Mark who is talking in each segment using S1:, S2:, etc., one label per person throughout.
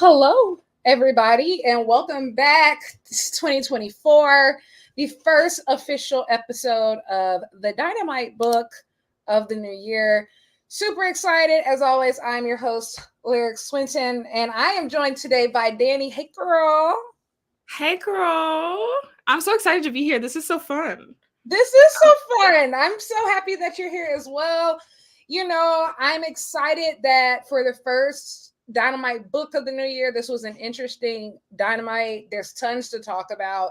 S1: Hello, everybody, and welcome back to 2024, the first official episode of the Dynamite Book of the new year. Super excited. As always, I'm your host, Lyric Swinton, and I am joined today by Danni. Hey, girl.
S2: Hey, girl. I'm so excited to be here. This is so fun.
S1: This is so fun. I'm so happy that you're here as well. You know, I'm excited that for the first Dynamite Book of the new year, this was an interesting Dynamite. There's tons to talk about.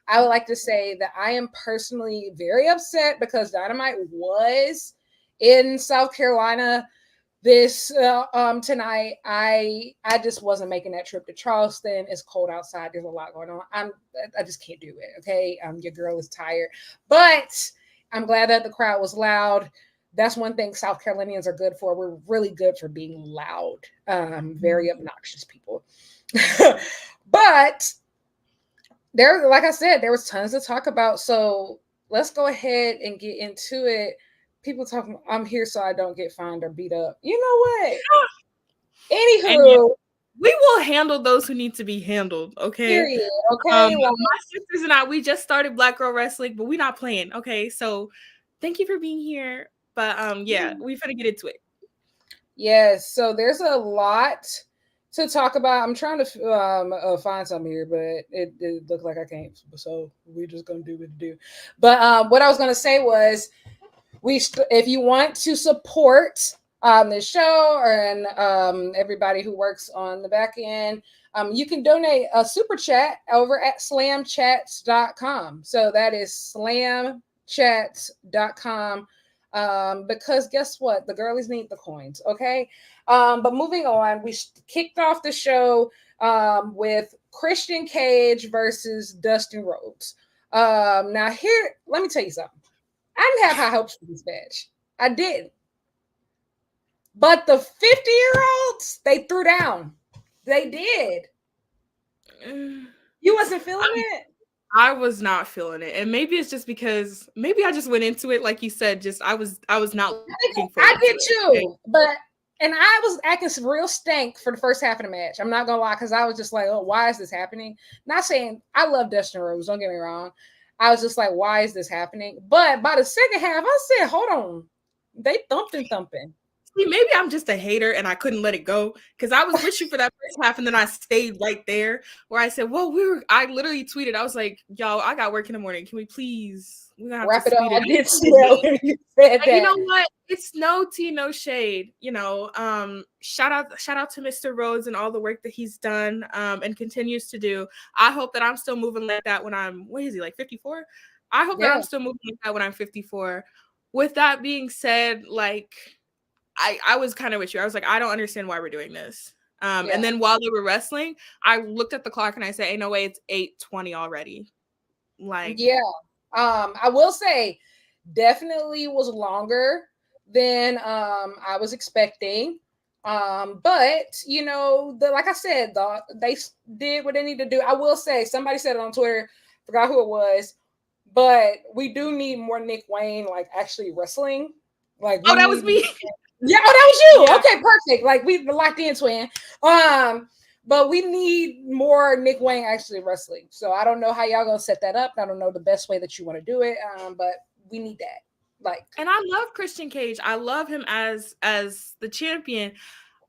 S1: I would like to say that I am personally very upset because Dynamite was in South Carolina this tonight. I just wasn't making that trip to Charleston. It's cold outside. There's a lot going on. I just can't do it. Okay. Your girl is tired, but I'm glad that the crowd was loud. That's one thing South Carolinians are good for. We're really good for being loud. Very obnoxious people. But there, like I said, there was tons to talk about. So let's go ahead and get into it. People talking, I'm here so I don't get fined or beat up. You know what? Anywho,
S2: we will handle those who need to be handled. Okay.
S1: Period. Okay.
S2: My sisters and I, we just started Black Girl Wrestling, but we're not playing. Okay. So thank you for being here. But yeah, we finna get into it.
S1: Yes. So there's a lot to talk about. I'm trying to find something here, but it looked like I can't. So we're just gonna do what we do. But what I was gonna say was, if you want to support this show and everybody who works on the back end, you can donate a super chat over at slamchats.com. So that is slamchats.com. Because guess what? The girlies need the coins, okay? But moving on, we kicked off the show with Christian Cage versus Dustin Rhodes. Now here, let me tell you something. I didn't have high hopes for this match. I didn't. But the 50-year-olds, they threw down. They did. You wasn't feeling it?
S2: I was not feeling it. And maybe it's just because maybe I just went into it, like you said, just I was not looking for it.
S1: I did too. Okay? And I was acting some real stank for the first half of the match. I'm not gonna lie, because I was just like, oh, why is this happening? Not saying I love Dustin Rhodes, don't get me wrong. I was just like, why is this happening? But by the second half, I said, hold on. They thumping.
S2: See, maybe I'm just a hater and I couldn't let it go because I was with you for that first half and then I stayed right there where I said, well, I literally tweeted, I was like, y'all, I got work in the morning. Can we please
S1: wrap it up? I did see that when you said that.
S2: You know what? It's no tea, no shade. You know, shout out to Mr. Rhodes and all the work that he's done and continues to do. I hope that I'm still moving like that when I'm, what is he, like 54? I hope that I'm still moving like that when I'm 54. With that being said, like, I was kind of with you. I was like, I don't understand why we're doing this. And then while they were wrestling, I looked at the clock and I said, hey, no way, it's 8:20 already. Like,
S1: yeah. I will say, definitely was longer than I was expecting. But you know, like I said, they did what they need to do. I will say, somebody said it on Twitter, forgot who it was, but we do need more Nick Wayne like actually wrestling. Like,
S2: that was me.
S1: Yeah, that was you. Yeah. Okay, perfect. Like, we locked in, twin. But we need more Nick Wayne actually wrestling. So I don't know how y'all gonna set that up. I don't know the best way that you want to do it. But we need that. Like,
S2: and I love Christian Cage. I love him as the champion.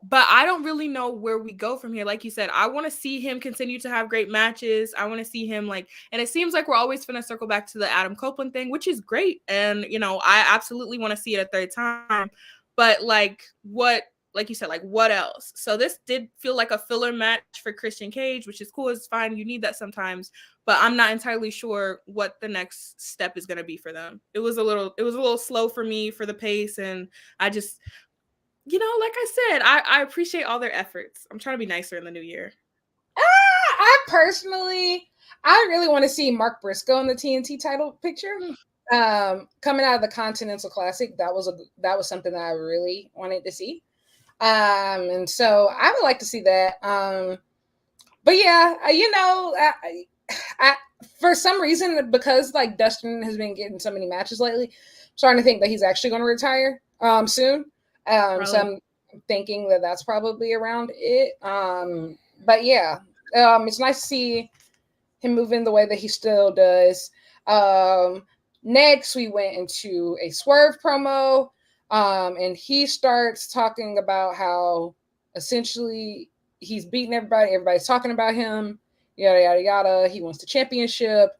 S2: But I don't really know where we go from here. Like you said, I want to see him continue to have great matches. I want to see him and it seems like we're always going to circle back to the Adam Copeland thing, which is great. And, you know, I absolutely want to see it a third time. But like you said, like what else? So this did feel like a filler match for Christian Cage, which is cool. It's fine. You need that sometimes. But I'm not entirely sure what the next step is going to be for them. It was a little slow for me for the pace. And I just... You know, like I said, I appreciate all their efforts. I'm trying to be nicer in the new year.
S1: I really want to see Mark Briscoe in the TNT title picture. Coming out of the Continental Classic, that was something that I really wanted to see. And so I would like to see that. But yeah, you know, I for some reason, because like Dustin has been getting so many matches lately, I'm starting to think that he's actually going to retire soon. So I'm thinking that that's probably around it. But yeah, it's nice to see him moving the way that he still does. Next, we went into a Swerve promo, and he starts talking about how essentially he's beating everybody. Everybody's talking about him. Yada yada yada. He wants the championship.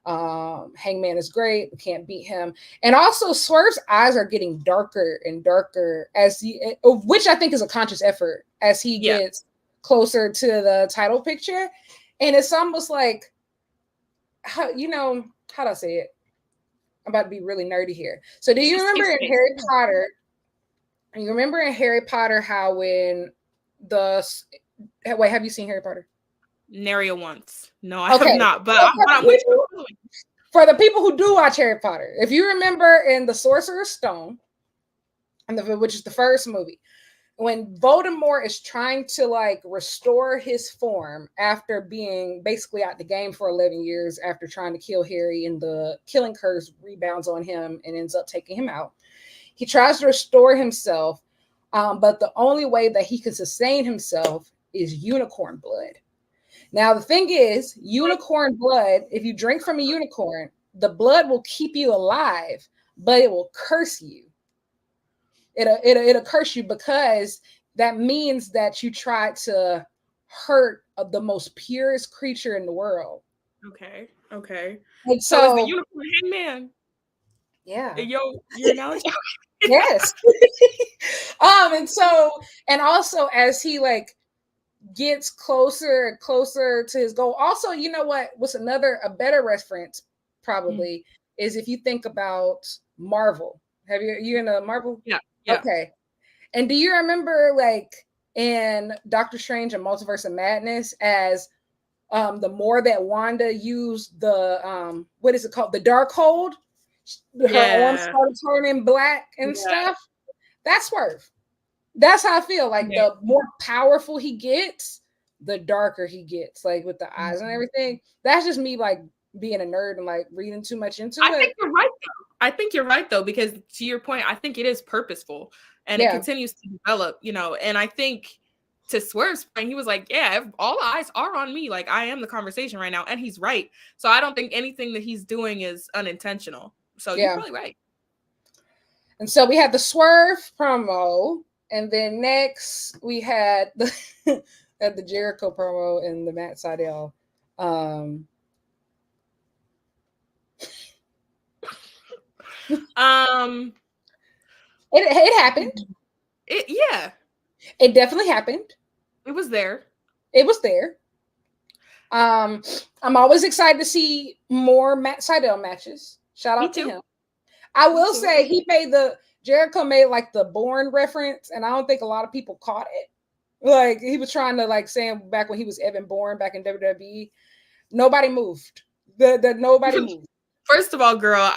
S1: Hangman is great. We can't beat him. And also, Swerve's eyes are getting darker and darker as he, which I think is a conscious effort as he gets closer to the title picture. And it's almost like, how do I say it? I'm about to be really nerdy here. So do you remember in Harry Potter? You remember in Harry Potter how when have you seen Harry Potter?
S2: Nary once. No, I have not. But
S1: for the people who do watch Harry Potter, if you remember in the Sorcerer's Stone, which is the first movie, when Voldemort is trying to like restore his form after being basically out the game for 11 years after trying to kill Harry, and the killing curse rebounds on him and ends up taking him out. He tries to restore himself, but the only way that he can sustain himself is unicorn blood. Now, the thing is, unicorn blood, if you drink from a unicorn, the blood will keep you alive, but it will curse you. It'll curse you because that means that you tried to hurt the most purest creature in the world.
S2: Okay.
S1: And
S2: so is the unicorn Hangman?
S1: Yeah.
S2: Your analogy?
S1: Yes. and also as he like gets closer and closer to his goal. Also, you know what's a better reference probably is if you think about Marvel. Have you in a Marvel?
S2: Yeah.
S1: Okay. And do you remember like in Doctor Strange and Multiverse of Madness as the more that Wanda used the what is it called? The Darkhold? Her arms started turning black and stuff. That's Swerve. That's how I feel. Like the more powerful he gets, the darker he gets, like with the eyes and everything. That's just me like being a nerd and like reading too much into it.
S2: I think you're right though, because to your point, I think it is purposeful and it continues to develop, and I think to Swerve's point, he was like, yeah, all eyes are on me. Like I am the conversation right now. And he's right. So I don't think anything that he's doing is unintentional. So you're probably right.
S1: And so we had the Swerve promo. And then next we had the Jericho promo and the Matt Sydal. It happened. It definitely happened.
S2: It was there.
S1: I'm always excited to see more Matt Sydal matches. Shout out to him. I will say Jericho made like the Bourne reference, and I don't think a lot of people caught it. Like he was trying to like say back when he was Evan Bourne back in WWE. Nobody moved. Nobody moved.
S2: First of all, girl,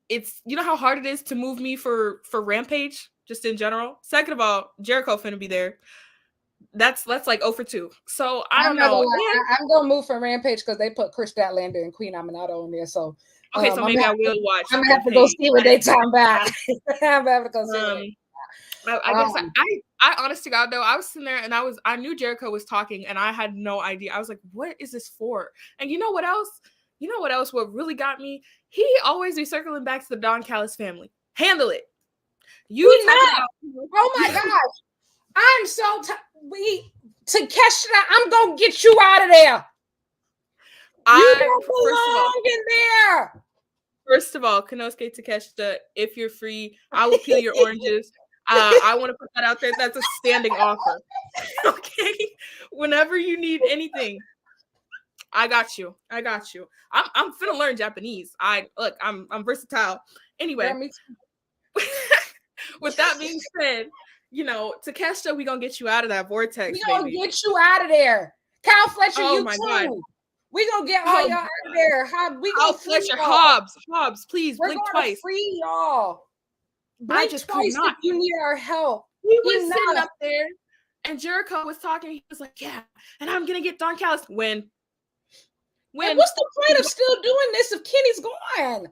S2: it's how hard it is to move me for Rampage, just in general. Second of all, Jericho finna be there. That's like 0 for 2. So I don't know.
S1: I'm gonna move for Rampage because they put Chris Statlander and Queen Aminata on there. So
S2: okay, so maybe I will watch.
S1: I'm gonna have to go see what they talking about. I'm gonna have to go see
S2: I honest to God though, I was sitting there and I knew Jericho was talking and I had no idea. I was like, what is this for? And you know what else? What really got me? He always be circling back to the Don Callis family. Handle it.
S1: Oh my gosh. I'm so Takeshita, I'm gonna get you out of there. You don't belong in there.
S2: First of all, Konosuke Takeshita, if you're free, I will peel your oranges. I want to put that out there. That's a standing offer. Okay. Whenever you need anything, I got you. I'm finna learn Japanese. I'm versatile. Anyway. With that being said, Takeshita, we gonna get you out of that vortex.
S1: We gonna get you out of there. Kyle Fletcher, you too. God. We gonna get all y'all out of there.
S2: Kyle Fletcher, Hobbs, please blink twice.
S1: Free y'all. Blink twice if you need our help.
S2: He was sitting up there, and Jericho was talking. He was like, "Yeah, and I'm gonna get Don Callis." When?
S1: And what's the point of still doing this if Kenny's gone?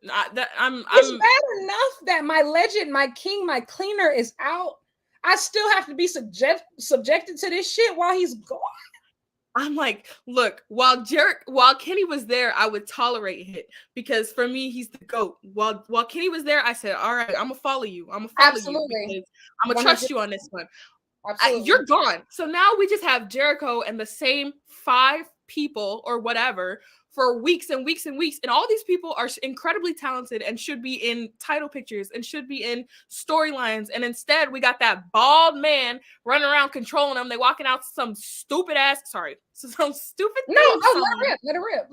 S2: It's
S1: bad enough that my legend, my king, my cleaner is out. I still have to be subjected to this shit while he's gone.
S2: I'm like, look, while Kenny was there, I would tolerate it because for me, he's the GOAT. While Kenny was there, I said, all right, I'm gonna follow you. I'm gonna follow you because I'm gonna trust you on this one. You're gone. So now we just have Jericho and the same 5 people or whatever for weeks and weeks and weeks. And all these people are incredibly talented and should be in title pictures and should be in storylines. And instead, we got that bald man running around controlling them. They walking out some stupid ass, some stupid
S1: No, let it rip.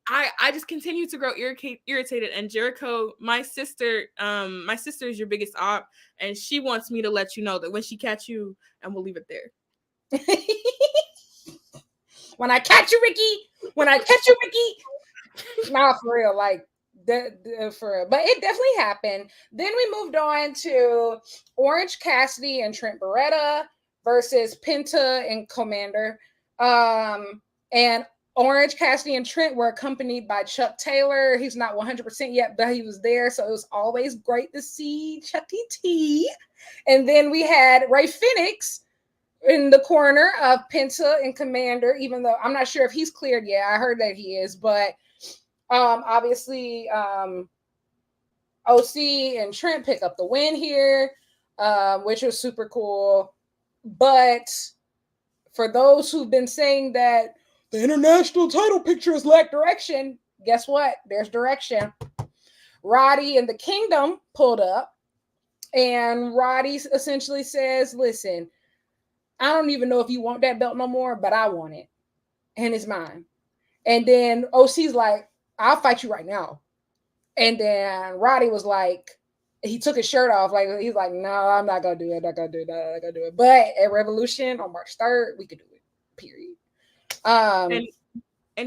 S2: I just continue to grow irritated. And Jericho, my sister is your biggest op, and she wants me to let you know that when she catch you, and we'll leave it there.
S1: When I catch you, Ricky. Nah, for real, like for real. But it definitely happened. Then we moved on to Orange Cassidy and Trent Beretta versus Penta and Commander. And Orange Cassidy and Trent were accompanied by Chuck Taylor. He's not 100% yet, but he was there. So it was always great to see Chucky T. And then we had Ray Phoenix in the corner of Penta and Commander, even though I'm not sure if he's cleared yet. I heard that he is, but obviously OC and Trent pick up the win here, which was super cool. But for those who've been saying that the international title picture has lacked direction, guess what? There's direction. Roddy and the Kingdom pulled up, and Roddy essentially says, listen, I don't even know if you want that belt no more, but I want it. And it's mine. And then OC's like, I'll fight you right now. And then Roddy was like, he took his shirt off. Like, he's like, no, I'm not going to do it. But at Revolution on March 3rd, we could do it, period.
S2: And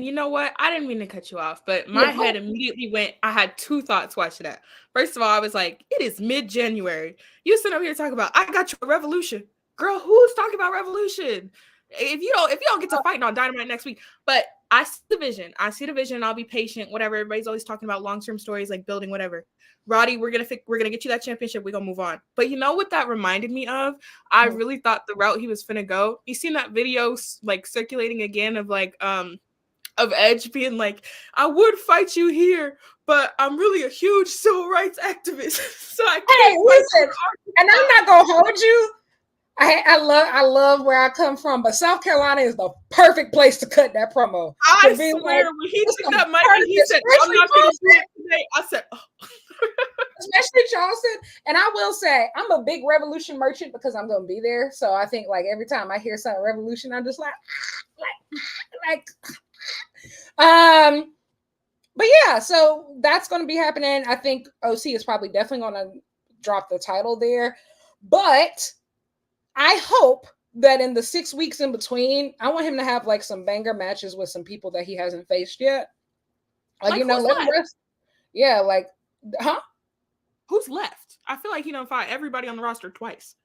S2: you know what? I didn't mean to cut you off, but my head immediately went, I had 2 thoughts watching that. First of all, I was like, it is mid-January. You sit up here talking about, I got you a Revolution. Girl, who's talking about Revolution? If you don't get to fight on Dynamite next week. But I see the vision. I'll be patient, whatever. Everybody's always talking about long-term stories, like building whatever. Roddy, we're gonna get you that championship. We're gonna move on. But you know what that reminded me of? I really thought the route he was finna go. You seen that video like circulating again of like of Edge being like, I would fight you here, but I'm really a huge civil rights activist. So I can't
S1: listen, and I'm not gonna hold you. I love where I come from, but South Carolina is the perfect place to cut that promo.
S2: I swear, when he took that mic and he said, I'm not going to do it today, I said, oh.
S1: Especially Charleston. And I will say, I'm a big Revolution merchant because I'm going to be there. So I think like every time I hear something Revolution, I'm just like. But yeah, so that's going to be happening. I think OC is probably definitely going to drop the title there. But I hope that in the 6 weeks in between, I want him to have like some banger matches with some people that he hasn't faced yet. Like you know, let him rest. Yeah, like, huh?
S2: Who's left? I feel like he don't fight everybody on the roster twice.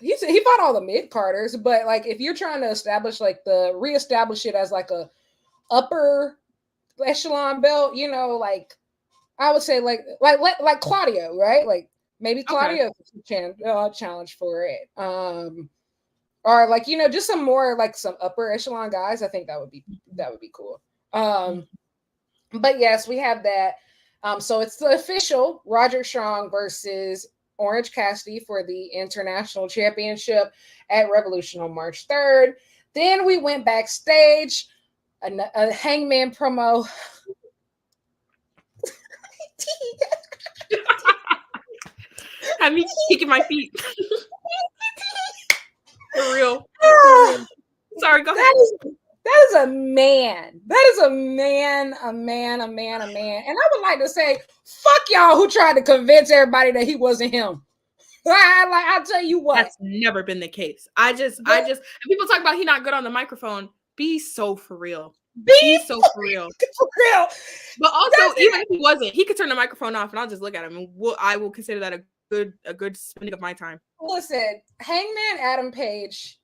S1: He fought all the mid-carders, but like if you're trying to reestablish it as like a upper echelon belt, you know, like I would say like Claudio, right? Like maybe Claudio can challenge for it. Or like, you know, just some more like some upper echelon guys. I think that would be cool. But yes, we have that. So it's the official Roderick Strong versus Orange Cassidy for the International Championship at Revolution on March 3rd. Then we went backstage, a Hangman promo.
S2: Have me kicking my feet. For real. Sorry, go ahead.
S1: That is a man. That is a man. And I would like to say, fuck y'all who tried to convince everybody that he wasn't him. I'll tell you what.
S2: That's never been the case. I just people talk about he not good on the microphone. Be so for real. Be so for real.
S1: For real.
S2: But also, even if he wasn't, he could turn the microphone off and I'll just look at him and I will consider that a good spending of my time.
S1: Listen, Hangman Adam Page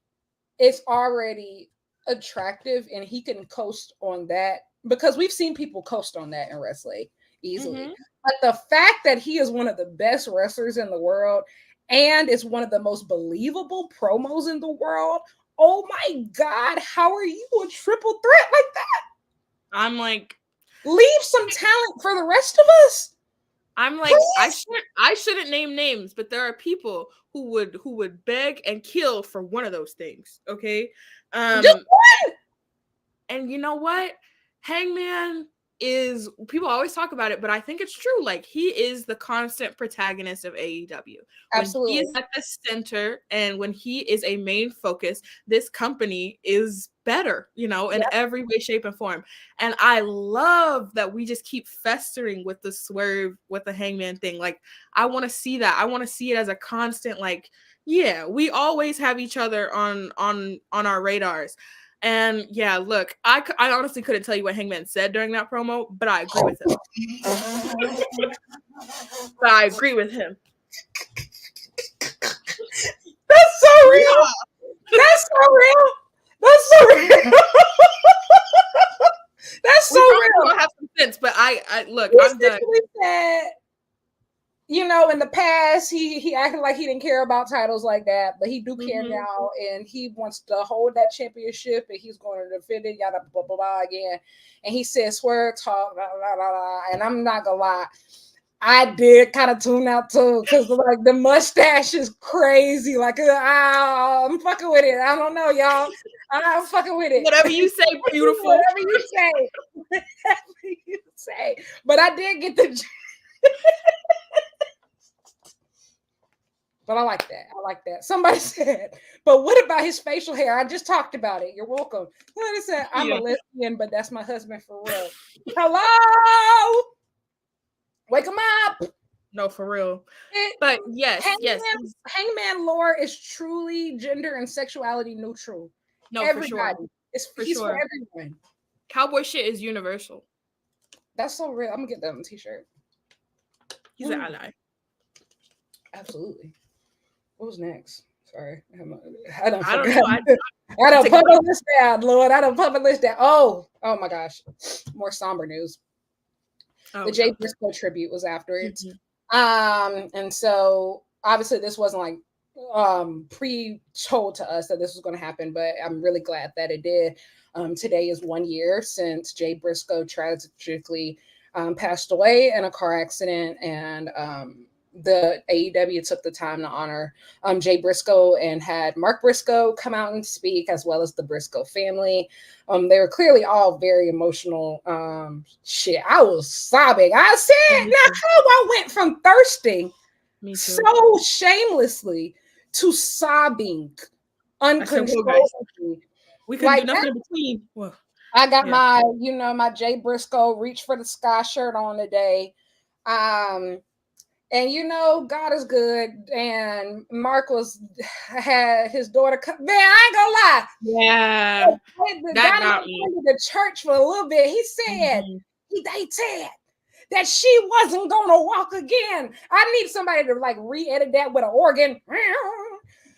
S1: is already attractive and he can coast on that because we've seen people coast on that in wrestling easily. But the fact that he is one of the best wrestlers in the world and it's one of the most believable promos in the world. Oh my God, how are you a triple threat like that?
S2: I'm like,
S1: leave some talent for the rest of us.
S2: I'm like, I shouldn't name names, but there are people who would beg and kill for one of those things. Okay.
S1: Just one.
S2: And you know what? Hangman is, people always talk about it, but I think it's true. Like, he is the constant protagonist of AEW.
S1: Absolutely.
S2: When he is at the center and when he is a main focus, this company is better, in every way, shape, and form. And I love that we just keep festering with the swerve, with the Hangman thing. Like, I want to see that. I want to see it as a constant, like, yeah, we always have each other on our radars. And yeah, look, I honestly couldn't tell you what Hangman said during that promo, but I agree with him. But I agree with him.
S1: That's so real. That's so real. That's so real. That's so real.
S2: Don't have some sense, but I look.
S1: He
S2: I'm done.
S1: Said, in the past, he acted like he didn't care about titles like that, but he do care now, and he wants to hold that championship, and he's going to defend it, yada blah blah blah again. And he said, "Swear, talk, blah, blah, blah, blah." And I'm not gonna lie, I did kind of tune out too, because like the mustache is crazy. Like, I'm fucking with it. I don't know, y'all. I'm fucking with it.
S2: Whatever you say, beautiful.
S1: Whatever you say. Whatever you say. But I did get the. But I like that. I like that. Somebody said, but what about his facial hair? I just talked about it. You're welcome. Somebody said, I'm a lesbian, but that's my husband for real. Hello? Wake him up.
S2: No, for real. But yes,
S1: Hangman lore is truly gender and sexuality neutral.
S2: No,
S1: everybody.
S2: For sure.
S1: He's for everyone.
S2: Cowboy shit is universal.
S1: That's so real. I'm gonna get that on a t-shirt.
S2: He's an ally.
S1: Absolutely. What was next? Sorry. I don't
S2: know.
S1: I don't publish this down, Lord. I don't publish this down. Oh my gosh. More somber news. The Jay Briscoe tribute was afterwards. And so obviously this wasn't like pre-told to us that this was going to happen, but I'm really glad that it did. Today is 1 year since Jay Briscoe tragically passed away in a car accident, and the AEW took the time to honor Jay Briscoe and had Mark Briscoe come out and speak, as well as the Briscoe family. They were clearly all very emotional. Shit, I was sobbing. I said, now how I went from thirsting so shamelessly to sobbing uncontrollably.
S2: We couldn't do nothing in between. Well,
S1: I got my Jay Briscoe Reach for the Sky shirt on today. And God is good. And Mark had his daughter come. Man, I ain't gonna lie.
S2: Yeah.
S1: That got me. Went to the church for a little bit. He said, they said that she wasn't gonna walk again. I need somebody to like re-edit that with an organ.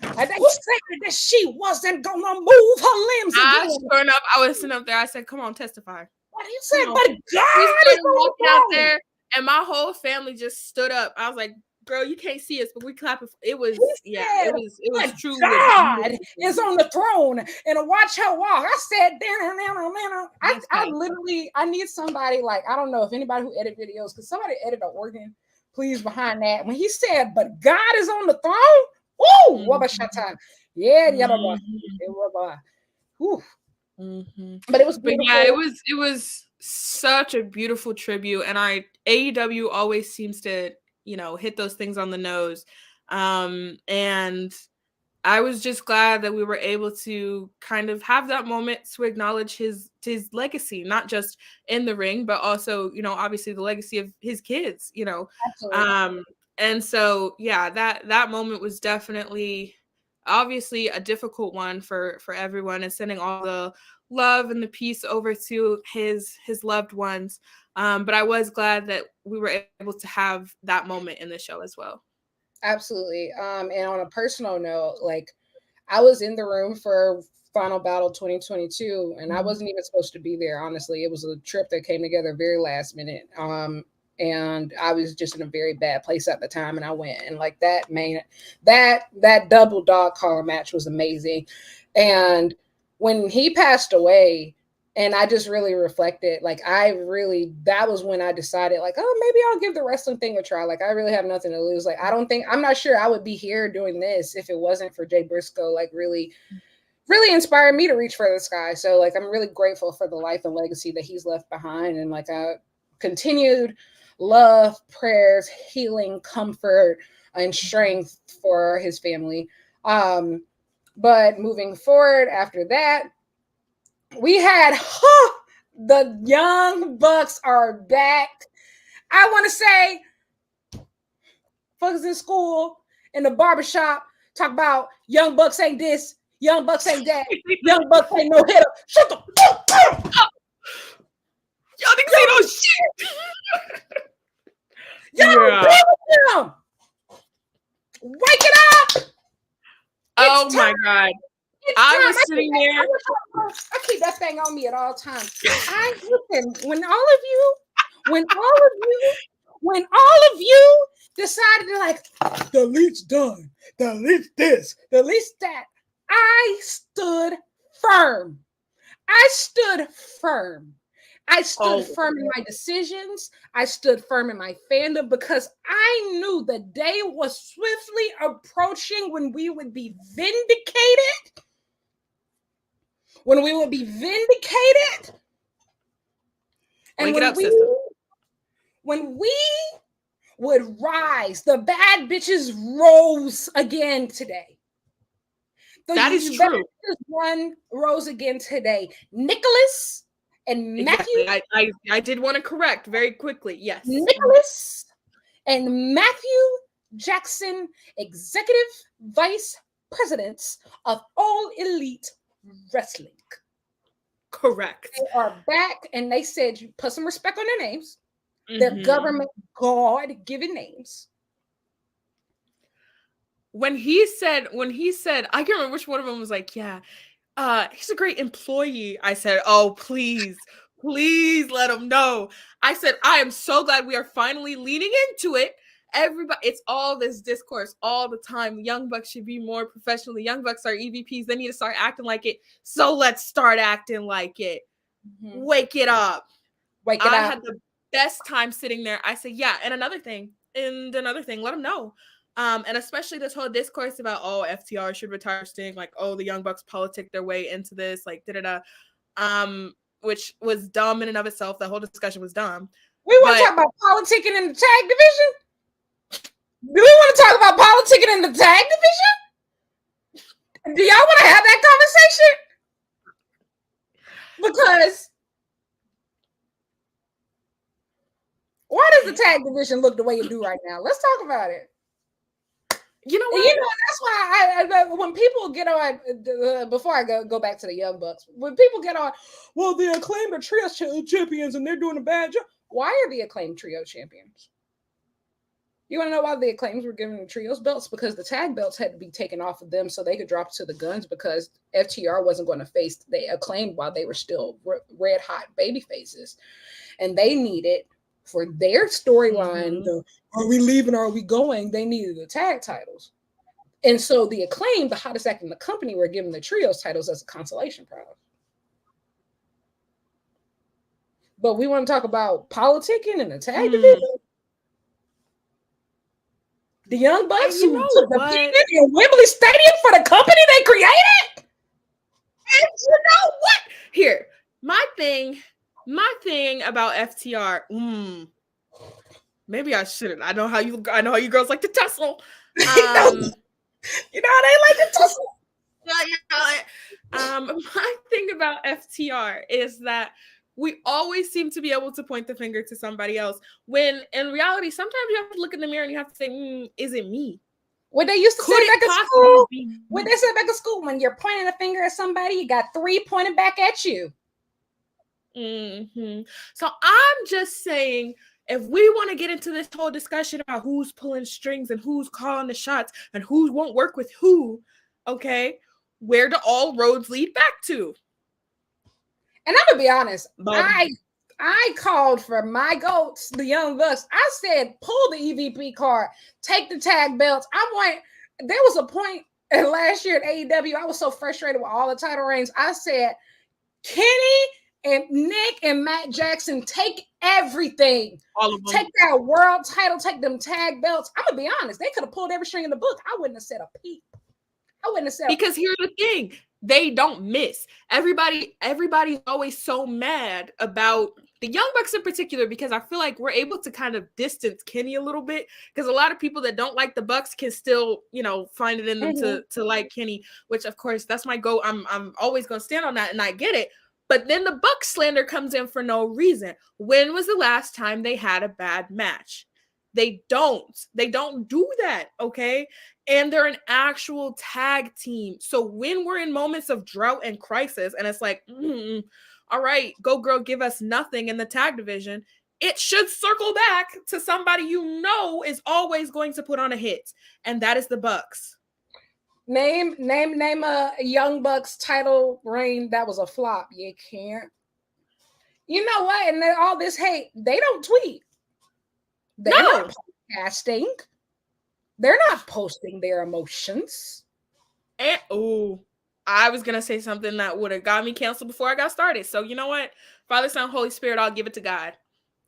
S1: And they said that she wasn't gonna move her limbs again.
S2: Sure enough, I was sitting up there. I said, "Come on, testify."
S1: What he said, but God is
S2: walking out there, and my whole family just stood up. I was like, "Girl, you can't see us, but we clapping." It was, it was true.
S1: God is on the throne, and watch her walk. I said, I need somebody like, I don't know if anybody who edit videos, because somebody edit an organ, please, behind that. When he said, "But God is on the throne," ooh, what about shut time? Yeah, But it was beautiful.
S2: But yeah, it was such a beautiful tribute, and AEW always seems to hit those things on the nose, and I was just glad that we were able to kind of have that moment to acknowledge his legacy, not just in the ring, but also obviously the legacy of his kids.
S1: Absolutely.
S2: And so yeah, that moment was definitely obviously a difficult one for everyone, and sending all the love and the peace over to his loved ones. But I was glad that we were able to have that moment in the show as well.
S1: Absolutely. And on a personal note, like, I was in the room for Final Battle 2022, and I wasn't even supposed to be there. Honestly, it was a trip that came together very last minute. and I was just in a very bad place at the time, and I went, and like that double dog collar match was amazing. And when he passed away, and I just really reflected, like that was when I decided, like, oh, maybe I'll give the wrestling thing a try. Like, I really have nothing to lose. Like, I'm not sure I would be here doing this if it wasn't for Jay Briscoe, like really inspired me to reach for the sky. So like, I'm really grateful for the life and legacy that he's left behind, and like continued love, prayers, healing, comfort, and strength for his family. But moving forward after that, we had the Young Bucks are back. I want to say, fuckers in school, in the barbershop, talk about Young Bucks ain't this, Young Bucks ain't that, Young Bucks ain't no hitter. Shut the fuck up!
S2: Y'all niggas ain't no shit.
S1: Y'all with them. Wake it up!
S2: Oh my God. I was sitting there.
S1: I keep that thing on me at all times. Listen, when all of you decided to, like, delete done, delete this, delete that, I stood firm. I stood firm in my decisions. I stood firm in my fandom, because I knew the day was swiftly approaching when we would be vindicated. And when we would rise, the bad bitches rose again today.
S2: That is true.
S1: One rose again today. Nicholas and Matthew.
S2: Exactly. I did want to correct very quickly. Yes.
S1: Nicholas and Matthew Jackson, executive vice presidents of All Elite Wrestling.
S2: Correct.
S1: They are back, and they said, you put some respect on their names. Their government God-given names.
S2: When he said, I can't remember which one of them was like, yeah, he's a great employee. I said, oh, please let him know. I said, I am so glad we are finally leaning into it. Everybody, it's all this discourse all the time. The Young Bucks should be more professional. The Young Bucks are EVPs. They need to start acting like it. So let's start acting like it. Wake it up. I had the best time sitting there. I said, yeah. And another thing, let them know. And especially this whole discourse about, oh, FTR should retire Sting, like, oh, the Young Bucks politic their way into this, like, which was dumb in and of itself. The whole discussion was dumb.
S1: We want to talk about politicking in the tag division? Do we want to talk about politicking in the tag division? Do y'all want to have that conversation? Because why does the tag division look the way it do right now? Let's talk about it. You know what? That's why I when people get on, before I go back to the Young Bucks, when people get on, well, the Acclaimed are trio champions and they're doing a bad job. Why are the Acclaimed trio champions? You want to know why the Acclaims were given the trios belts? Because the tag belts had to be taken off of them so they could drop to the Guns, because FTR wasn't going to face the Acclaimed while they were still red hot baby faces. And they needed, for their storyline, are we leaving or are we going? They needed the tag titles. And so the Acclaimed, the hottest act in the company, were given the trios titles as a consolation prize. But we want to talk about politicking in the tag division. The Young Bucks who took the pin in Wembley Stadium for the company they created. And you know what?
S2: Here, my thing about FTR. Maybe I shouldn't. I know how you girls like to tussle.
S1: You know how they like to tussle.
S2: My thing about FTR is that we always seem to be able to point the finger to somebody else, when in reality, sometimes you have to look in the mirror and you have to say, is it me?
S1: What they used to say back at school, when you're pointing a finger at somebody, you got three pointed back at you.
S2: So I'm just saying, if we want to get into this whole discussion about who's pulling strings and who's calling the shots and who won't work with who, okay, where do all roads lead back to?
S1: And I'm gonna be honest, I called for my goats, the Young Bucks. I said, pull the EVP card, take the tag belts. There was a point last year at AEW, I was so frustrated with all the title reigns. I said, Kenny and Nick and Matt Jackson, take everything.
S2: All of them.
S1: Take that world title, take them tag belts. I'm gonna be honest, they could have pulled every string in the book. I wouldn't have said a peep.
S2: Because here's the thing, they don't miss. Everybody's always so mad about the Young Bucks in particular, because I feel like we're able to kind of distance Kenny a little bit, because a lot of people that don't like the Bucks can still, find it in them to like Kenny, which of course that's my go. I'm always gonna stand on that, and I get it. But then the Bucks slander comes in for no reason. When was the last time they had a bad match? They don't do that, okay? And they're an actual tag team. So when we're in moments of drought and crisis, and it's like, all right, go girl, give us nothing in the tag division, it should circle back to somebody is always going to put on a hit, and that is the Bucks.
S1: Name a Young Bucks title reign that was a flop. You can't. You know what? And then all this hate, they don't tweet. They're not podcasting. They're not posting their emotions.
S2: And I was gonna say something that would have got me canceled before I got started. So you know what? Father, Son, Holy Spirit, I'll give it to God.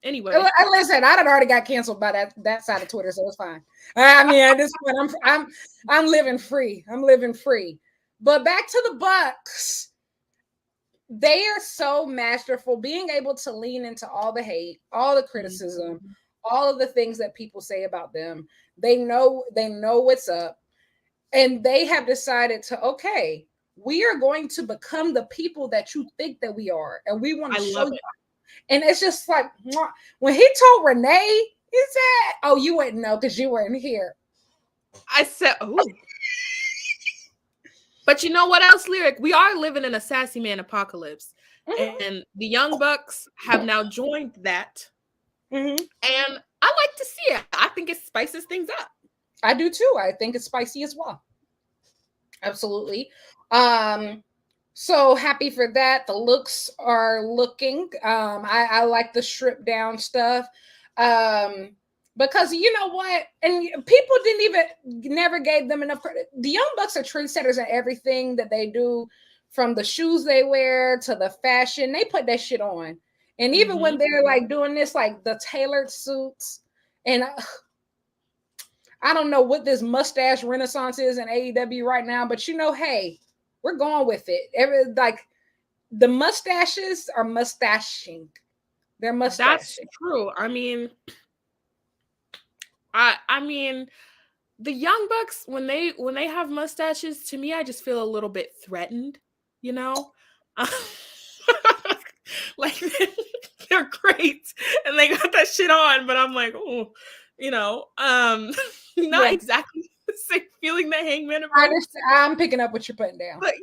S2: Anyway,
S1: listen, I done already got canceled by that side of Twitter, so it's fine. I mean, at this point, I'm living free. I'm living free. But back to the Bucks. They are so masterful, being able to lean into all the hate, all the criticism, all of the things that people say about them. They know what's up, and they have decided to, okay, we are going to become the people that you think that we are, and we want to show you. And it's just like, when he told Renee, he said, oh, you wouldn't know because you weren't here.
S2: I said, oh. But you know what else, Lyric? We are living in a sassy man apocalypse. And the Young Bucks have now joined that. And I like to see it. I think it spices things up.
S1: I do too. I think it's spicy as well. Absolutely. So happy for that. The looks are looking. I like the stripped down stuff. Because you know what? And people never gave them enough credit. The Young Bucks are trendsetters in everything that they do, from the shoes they wear to the fashion. They put that shit on. And even when they're like doing this, like the tailored suits, and I don't know what this mustache renaissance is in AEW right now, but hey, we're going with it. Like the mustaches are mustaching. They're mustaching.
S2: That's true. I mean, the Young Bucks, when they have mustaches, to me, I just feel a little bit threatened, like they're great and they got that shit on, but I'm like, not exactly the same feeling that Hangman.
S1: I'm picking up what you're putting down.
S2: But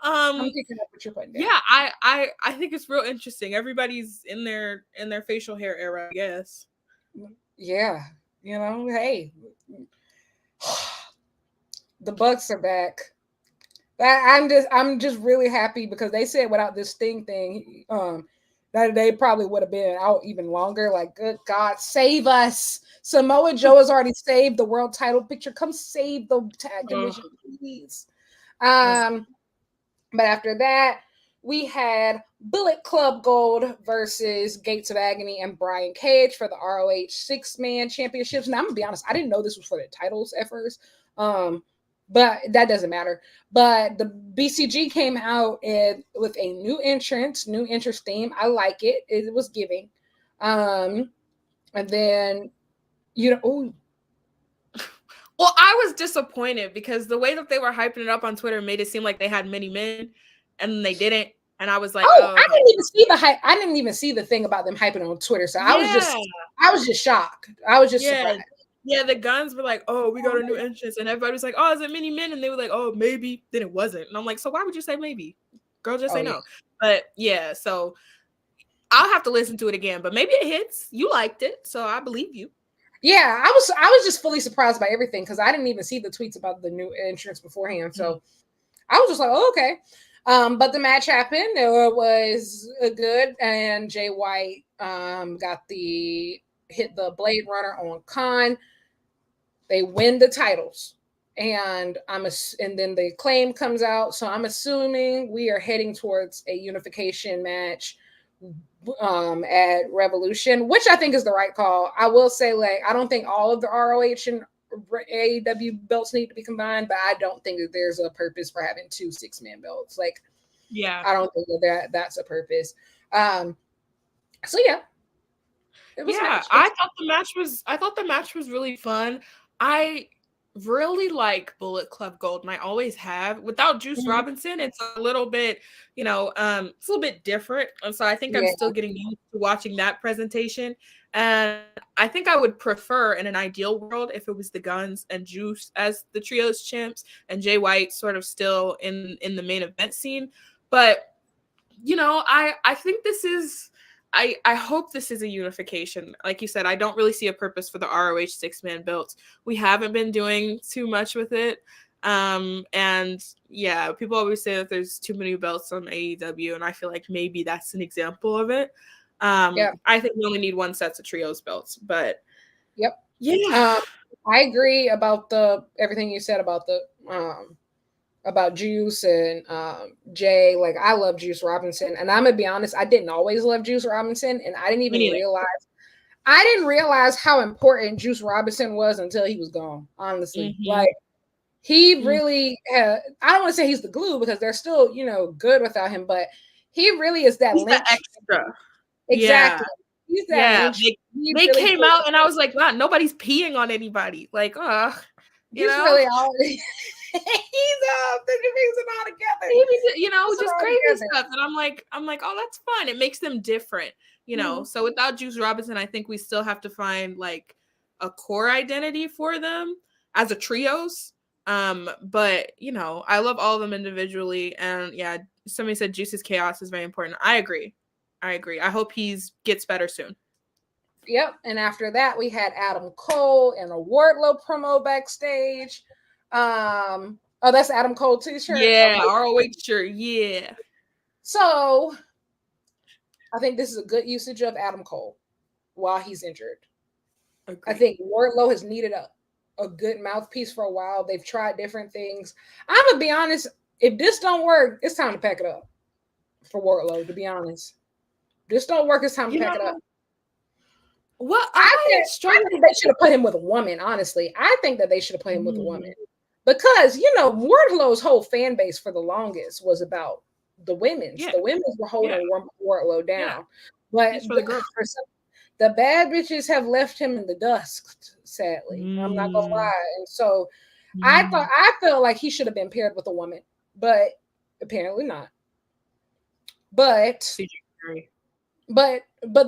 S1: I'm picking up what you're putting down.
S2: Yeah, I think it's real interesting. Everybody's in their facial hair era, I guess.
S1: Yeah, hey, the Bucks are back. I'm just really happy because they said without this Sting thing, that they probably would have been out even longer. Like, good God, save us. Samoa Joe has already saved the world title picture. Come save the tag division, please. But after that, we had Bullet Club Gold versus Gates of Agony and Brian Cage for the ROH 6-man championships. Now, I'm going to be honest, I didn't know this was for the titles at first. But that doesn't matter. But the BCG came out with a new entrance theme. I like it. It was giving. And then, well,
S2: I was disappointed because the way that they were hyping it up on Twitter made it seem like they had many men, and they didn't. And I was like,
S1: I didn't even see the hype. I didn't even see the thing about them hyping on Twitter. So I was just shocked. I was just surprised.
S2: Yeah, the Guns were like, oh, we got a new entrance. And everybody was like, oh, is it many men? And they were like, oh, maybe. Then it wasn't. And I'm like, so why would you say maybe? Girl, just say no. But yeah, so I'll have to listen to it again. But maybe it hits. You liked it, so I believe you.
S1: Yeah, I was just fully surprised by everything because I didn't even see the tweets about the new entrance beforehand. So I was just like, oh, okay. But the match happened. It was good. And Jay White got the hit the Blade Runner on Khan. They win the titles, and then the claim comes out. So I'm assuming we are heading towards a unification match at Revolution, which I think is the right call. I will say, like, I don't think all of the ROH and AEW belts need to be combined, but I don't think that there's a purpose for having 2 6-man belts. Like,
S2: yeah,
S1: I don't think that's a purpose. So yeah,
S2: it was I thought the match was really fun. I really like Bullet Club Gold, and I always have. Without Juice Robinson, it's a little bit, it's a little bit different. And so I think I'm still getting used to watching that presentation. And I think I would prefer, in an ideal world, if it was the Guns and Juice as the trios champs and Jay White sort of still in the main event scene. But, I think this is... I hope this is a unification. Like you said, I don't really see a purpose for the ROH 6-man belts. We haven't been doing too much with it. And yeah, people always say that there's too many belts on AEW, and I feel like maybe that's an example of it. I think we only need 1 set of trios belts, but
S1: I agree about everything you said about about Juice and Jay. Like, I love Juice Robinson, and I'm gonna be honest, I didn't always love Juice Robinson, and I didn't even realize how important Juice Robinson was until he was gone. Honestly, like, he really I don't want to say he's the glue, because they're still good without him, but he really is that
S2: he's
S1: link.
S2: Extra.
S1: Exactly. He's that link.
S2: They really came out, and I was like, wow, nobody's peeing on anybody. Like,
S1: he's really all. He's the reason all together.
S2: Just crazy stuff. And I'm like, oh, that's fun. It makes them different, So without Juice Robinson, I think we still have to find like a core identity for them as a trios. But I love all of them individually. And yeah, somebody said Juice's chaos is very important. I agree. I hope he gets better soon.
S1: Yep. And after that, we had Adam Cole and a Wardlow promo backstage. That's Adam Cole t-shirt.
S2: Yeah, ROH shirt. Yeah.
S1: So I think this is a good usage of Adam Cole while he's injured. Agreed. I think Wardlow has needed a good mouthpiece for a while. They've tried different things. I'm gonna be honest, if this don't work, it's time to pack it up for Wardlow, to be honest. If this don't work, it's time to pack it up.
S2: Well,
S1: I think they should have put him with a woman, honestly. I think that they should have put him with a woman. Because, Wardlow's whole fan base for the longest was about the women's. Yeah. The women's were holding Wardlow down. Yeah. But the bad bitches have left him in the dust, sadly. I'm not going to lie. And so I felt like he should have been paired with a woman, but apparently not. But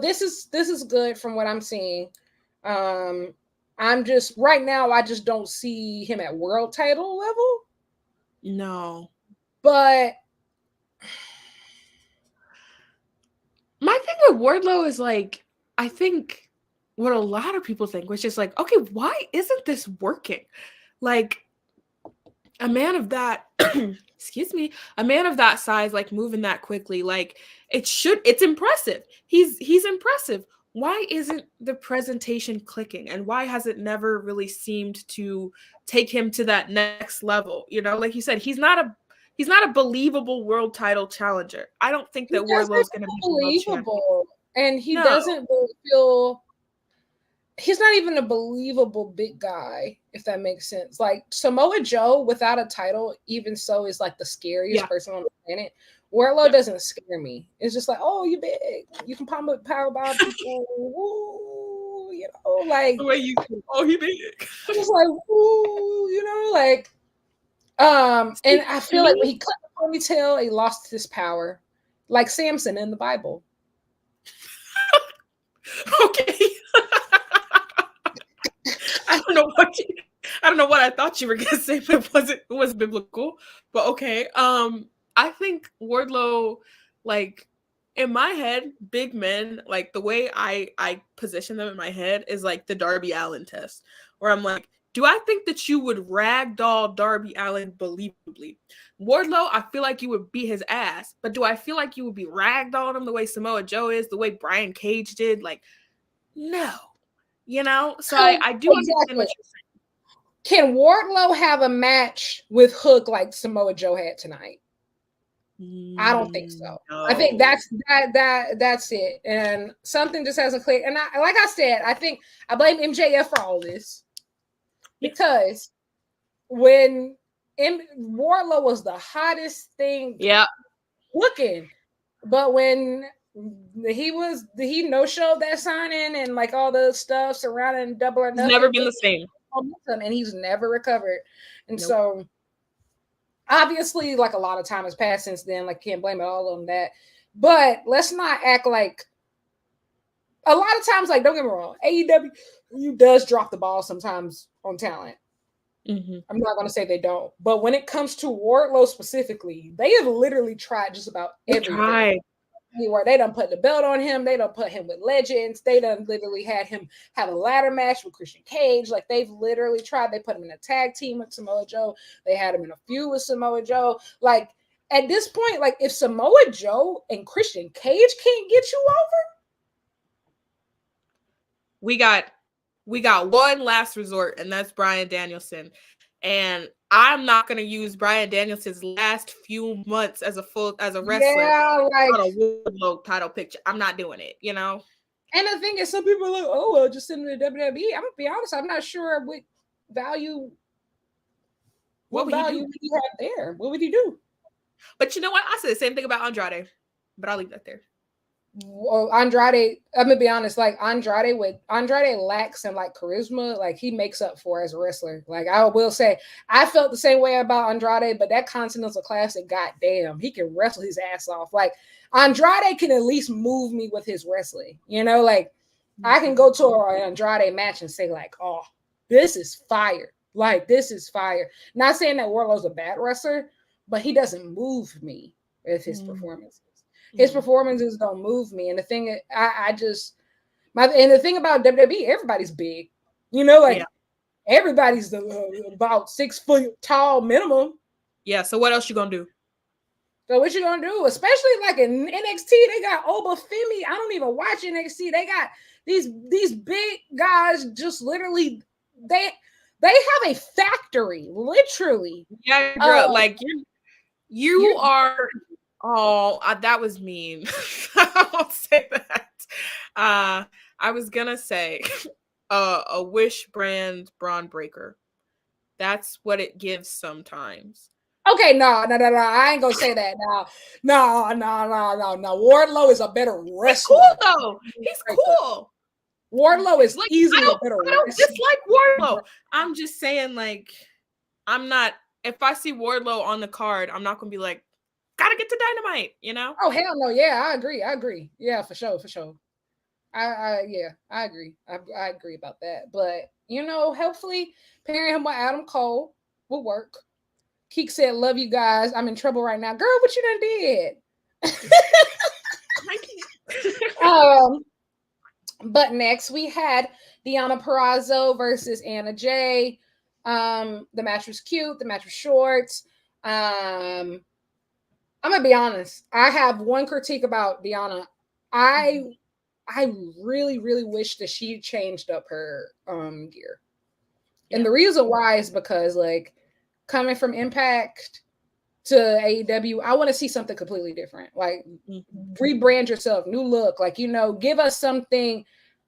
S1: this is good from what I'm seeing. I'm just right now, I just don't see him at world title level.
S2: No.
S1: But
S2: my thing with Wardlow is like, I think what a lot of people think was just like, okay, why isn't this working? Like, a man of that, a man of that size, like moving that quickly, like it's impressive. He's impressive. Why isn't the presentation clicking, and why has it never really seemed to take him to that next level? Like you said, he's not a believable world title challenger. I don't think that Wardlow's going to be
S1: believable, and he doesn't really feel. He's not even a believable big guy, if that makes sense. Like, Samoa Joe without a title, even so, is like the scariest person on the planet. Wardlow doesn't scare me. It's just like, oh, you big. You can power bomb people. Woo, like.
S2: The way he big.
S1: Just like, woo, like. And I feel like when he cut the ponytail, he lost his power, like Samson in the Bible.
S2: Okay. I don't know what I thought you were gonna say, but it was biblical. But okay. I think Wardlow, like, in my head, big men, like, the way I position them in my head is like the Darby Allin test, where I'm like, Do I think that you would ragdoll Darby Allin believably? Wardlow, I feel like you would beat his ass, but do I feel like you would be ragdolling him the way Samoa Joe is, the way Brian Cage did? Like, no. You know? So I do understand what you're saying.
S1: Can Wardlow have a match with Hook like Samoa Joe had tonight? I don't think so.
S2: No.
S1: I think that's it. And something just hasn't clicked. And like I said, I think I blame MJF for all this. Because when Wardlow was the hottest thing looking, but when he no-showed that signing and like all the stuff surrounding Double or Nothing,
S2: he's never been the same.
S1: And he's never recovered. And so obviously, like a lot of time has passed since then. Like, can't blame it all on that. But let's not act like a lot of times, like, don't get me wrong, AEW does drop the ball sometimes on talent.
S2: Mm-hmm.
S1: I'm not going to say they don't. But when it comes to Wardlow specifically, they have literally tried just about everything. Where they done put the belt on him, they done put him with legends, they done literally had him have a ladder match with Christian Cage. Like, they've literally tried. They put him in a tag team with Samoa Joe. They had him in a feud with Samoa Joe. Like, at this point, like, if Samoa Joe and Christian Cage can't get you over,
S2: we got one last resort, and that's Bryan Danielson. And I'm not gonna use Bryan Danielson's last few months as a wrestler on a Wardlow title picture. I'm not doing it, you know.
S1: And the thing is, some people are like, "Oh, well, just send him to WWE." I'm gonna be honest, I'm not sure what value. What value would he have there? What would he do?
S2: But you know what? I said the same thing about Andrade, but I'll leave that there.
S1: Well, Andrade, I'm gonna be honest, like Andrade lacks some like charisma, like he makes up for as a wrestler. Like, I will say, I felt the same way about Andrade, but that Continental Classic, goddamn, he can wrestle his ass off. Like, Andrade can at least move me with his wrestling, you know, like I can go to an Andrade match and say like, oh, this is fire. Like, this is fire. Not saying that Wardlow's a bad wrestler, but he doesn't move me with his performances. His performances don't move me. And the thing, and the thing about WWE, everybody's big. You know, like everybody's about 6 foot tall minimum.
S2: Yeah. So what else you gonna do?
S1: So what you gonna do? Especially like in NXT, they got Obafemi. I don't even watch NXT. They got these big guys. Just literally, they have a factory, literally.
S2: Yeah, girl. Like you are. Oh, that was mean. I won't say that. I was gonna say a Wish brand Braun Breaker. That's what it gives sometimes.
S1: Okay, no. I ain't gonna say that. No. Wardlow is a better wrestler.
S2: He's cool though. He's cool.
S1: Wardlow is like, easily a better wrestler. I don't
S2: dislike Wardlow. I'm just saying, like, I'm not. If I see Wardlow on the card, I'm not gonna be like, gotta get to Dynamite, you know?
S1: Oh, hell no. Yeah, I agree. Yeah, for sure. I agree. I agree about that. But, you know, hopefully pairing him with Adam Cole will work. Keek said, love you guys. I'm in trouble right now. Girl, what you done did? But next we had Deonna Purrazzo versus Anna Jay. The match was cute. The match was short. I'm gonna be honest. I have one critique about Deonna. I really, really wish that she changed up her gear. And the reason why is because, like, coming from Impact to AEW, I want to see something completely different. Like, rebrand yourself, new look. Like, you know, give us something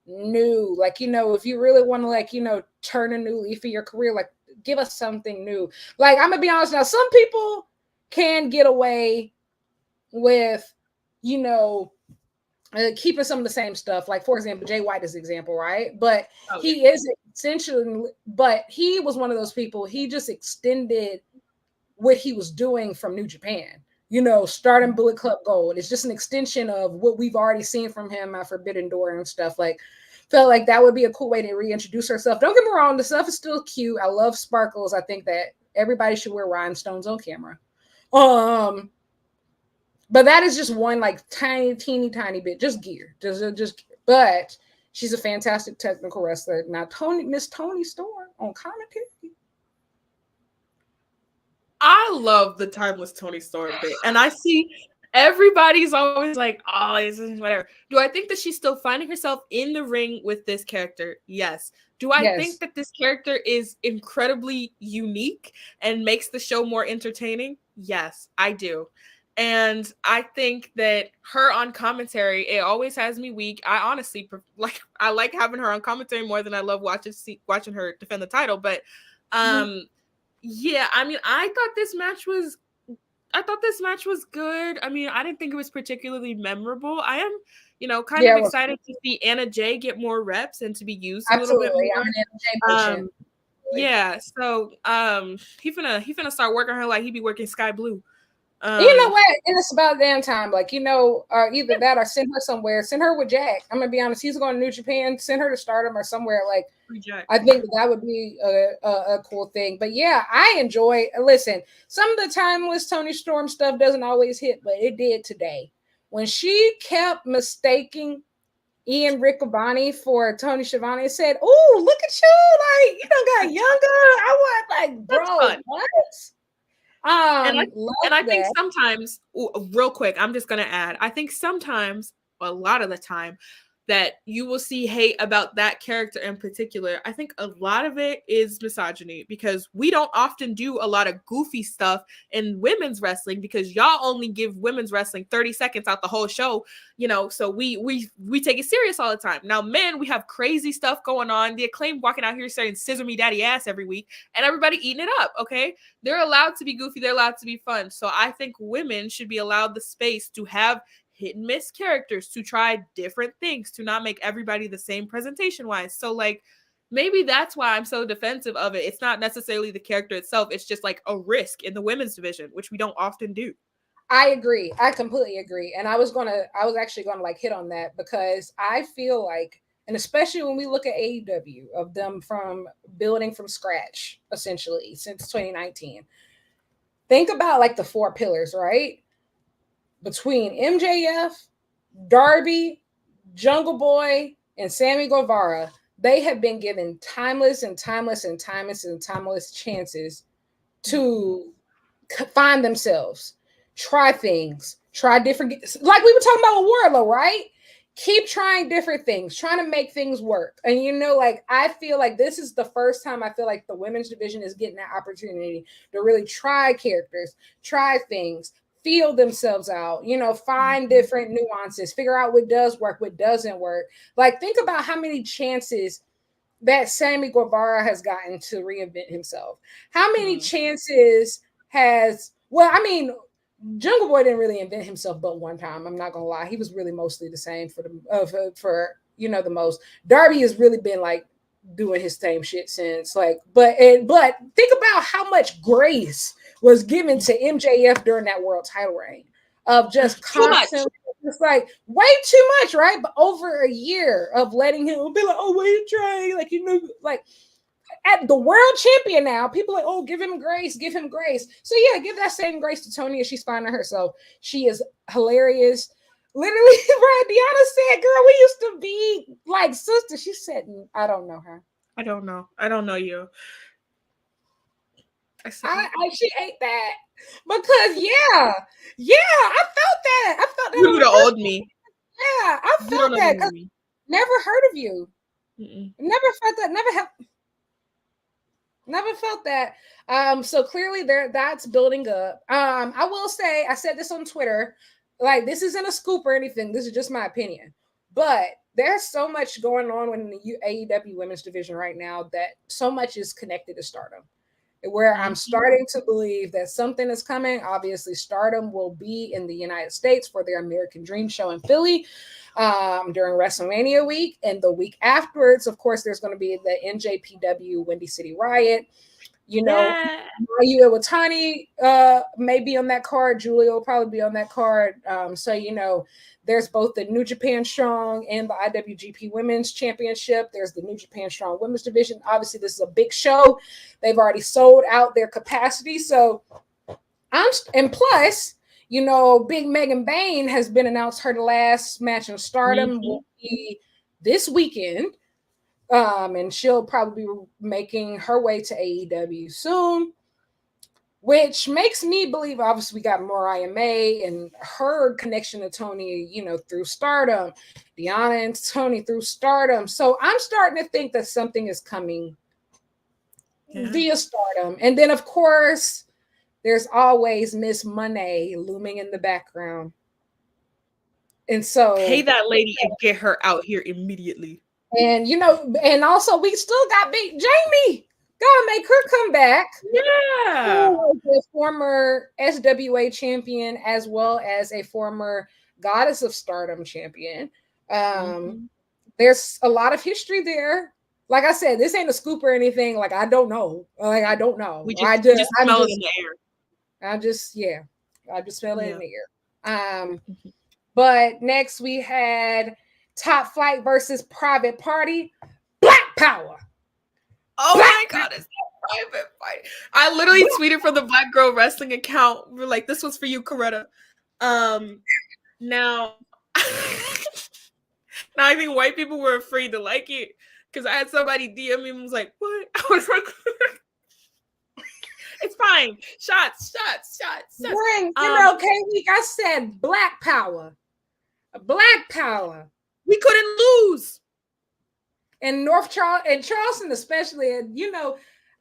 S1: new. Like, you know, if you really want to, like, you know, turn a new leaf in your career, like, give us something new. Like, I'm gonna be honest now, some people can get away with, you know, keeping some of the same stuff. Like, for example, Jay White is an example, right? But he is essentially, but he was one of those people, he just extended what he was doing from New Japan. You know, starting Bullet Club Gold. It's just an extension of what we've already seen from him at Forbidden Door and stuff. Like, felt like that would be a cool way to reintroduce herself. Don't get me wrong, the stuff is still cute. I love sparkles. I think that everybody should wear rhinestones on camera. But that is just one, like, teeny bit, just gear, just. But she's a fantastic technical wrestler. Now, Miss Toni Storm, on commentary.
S2: I love the timeless Toni Storm bit, and I see everybody's always like, "Oh, this is whatever." Do I think that she's still finding herself in the ring with this character? Yes. Do I think that this character is incredibly unique and makes the show more entertaining? Yes, I do. And I think that her on commentary, it always has me weak. I honestly I like having her on commentary more than I love watching her defend the title. But yeah, I mean, I thought this match was good. I mean, I didn't think it was particularly memorable. I am, kind of excited to see Anna Jay get more reps and to be used a little bit more.
S1: I'm an Anna Jay
S2: yeah, so he finna start working her like he be working Sky Blue.
S1: You know what? And it's about damn time. Like, either that or send her somewhere. Send her with Jack. I'm gonna be honest. He's going to New Japan. Send her to Stardom or somewhere. Like, I think that would be a cool thing. But yeah, I enjoy. Listen, some of the timeless Toni Storm stuff doesn't always hit, but it did today when she kept mistaking Ian Riccoboni for Tony Schiavone and said, "Oh, look at you! Like, you done got younger." I was like, "Bro, what?"
S2: And I think sometimes, real quick, I'm just gonna add, I think sometimes, a lot of the time, that you will see hate about that character in particular. I think a lot of it is misogyny because we don't often do a lot of goofy stuff in women's wrestling because y'all only give women's wrestling 30 seconds out the whole show, so we take it serious all the time. Now, men, we have crazy stuff going on. The Acclaimed walking out here saying "scissor me daddy ass" every week and everybody eating it up, okay? They're allowed to be goofy. They're allowed to be fun. So I think women should be allowed the space to have hit and miss characters, to try different things, to not make everybody the same presentation wise. So like maybe that's why I'm so defensive of it. It's not necessarily the character itself. It's just like a risk in the women's division, which we don't often do.
S1: I agree. I completely agree. And I was actually gonna like hit on that because I feel like, and especially when we look at AEW, of them from building from scratch, essentially since 2019. Think about like the four pillars, right? Between MJF, Darby, Jungle Boy, and Sammy Guevara, they have been given timeless chances to find themselves, try things, try different, like we were talking about with Wardlow, right? Keep trying different things, trying to make things work. And like I feel like this is the first time I feel like the women's division is getting that opportunity to really try characters, try things, feel themselves out, find different nuances, figure out what does work, what doesn't work. Like, think about how many chances that Sammy Guevara has gotten to reinvent himself. How many chances Jungle Boy didn't really invent himself but one time. I'm not gonna lie. He was really mostly the same for the most. Darby has really been like doing his same shit since. Like, but think about how much grace was given to MJF during that world title reign of just constantly, it's like way too much, right? But over a year of letting him be like, "Oh, wait, try," like, like at the world champion now, people are like, "Oh, give him grace, give him grace." So yeah, give that same grace to Toni as she's finding herself. She is hilarious. Literally, right? Deanna said, "Girl, we used to be like sisters." She said, "I don't know her.
S2: I don't know you."
S1: She ate that because I felt that. I felt that.
S2: You would have owed me.
S1: Yeah, I felt that. Never heard of you. Never felt that. Never felt that. So clearly that's building up. I will say, I said this on Twitter, like, this isn't a scoop or anything. This is just my opinion. But there's so much going on in the AEW women's division right now that so much is connected to Stardom, where I'm starting to believe that something is coming. Obviously, Stardom will be in the United States for their American Dream show in Philly during WrestleMania week. And the week afterwards, of course, there's going to be the NJPW Windy City Riot. Mayu Iwatani may be on that card. Julia will probably be on that card. So, there's both the New Japan Strong and the IWGP Women's Championship. There's the New Japan Strong Women's Division. Obviously, this is a big show. They've already sold out their capacity. So, and plus, Big Megan Bain has been announced her last match in Stardom will be this weekend. And she'll probably be making her way to AEW soon, which makes me believe, obviously, we got Mariah May and her connection to Tony, through Stardom, Deanna and Tony through Stardom. So I'm starting to think that something is coming via Stardom. And then, of course, there's always Miss Monet looming in the background. And so
S2: pay that lady and get her out here immediately.
S1: And and also we still got Big Jamie. Gotta make her come back.
S2: Yeah.
S1: Who was a former SWA champion as well as a former Goddess of Stardom champion. There's a lot of history there. Like I said, this ain't a scoop or anything. Like I don't know. I don't know.
S2: I just smell it in the air.
S1: I just smell it in the air. But next we had Top Flight versus Private Party. Black Power.
S2: Oh my God, it's that Private Party. I literally tweeted from the Black Girl Wrestling account. We're like, this was for you, Coretta. Now I think white people were afraid to like it because I had somebody DM me and was like, what? I was like, it's fine. Shots.
S1: During MLK week, I said Black Power. Black Power.
S2: We couldn't lose.
S1: And Charleston especially, and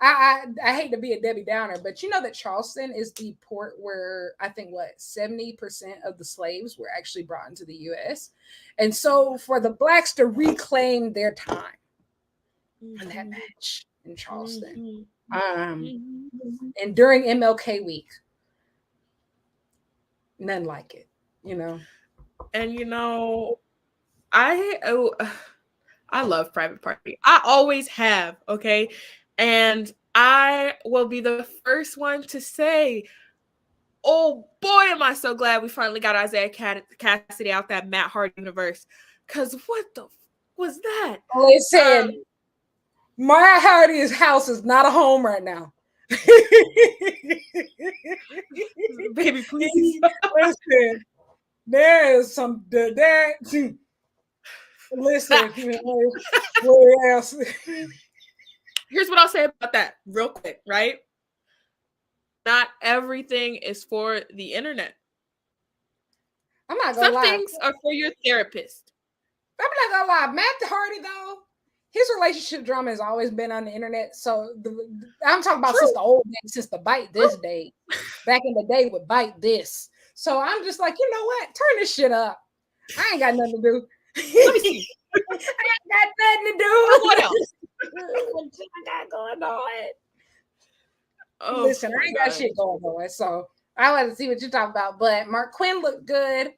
S1: I hate to be a Debbie Downer, but that Charleston is the port where I think 70% of the slaves were actually brought into the U.S. And so for the blacks to reclaim their time in that match in Charleston, and during MLK week, none like it,
S2: And I love Private Party. I always have, okay? And I will be the first one to say, oh boy, am I so glad we finally got Isaiah Cassidy out that Matt Hardy universe. Because what the was that?
S1: Listen, Matt Hardy's house is not a home right now.
S2: Baby, please.
S1: Listen, there is some listen.
S2: Here's what I'll say about that real quick, right? Not everything is for the internet.
S1: I'm not gonna lie.
S2: Some things are for your therapist.
S1: I'm not gonna lie. Matt Hardy, though, his relationship drama has always been on the internet. So I'm talking about since the old days, since the Bite This day. Back in the day with Bite This. So I'm just like, you know what? Turn this shit up. I ain't got nothing to do.
S2: Let me see.
S1: I ain't got nothing to do.
S2: What else?
S1: I got going on.
S2: Oh,
S1: listen, I ain't got shit going on. So I want to see what you're talking about. But Mark Quinn looked good.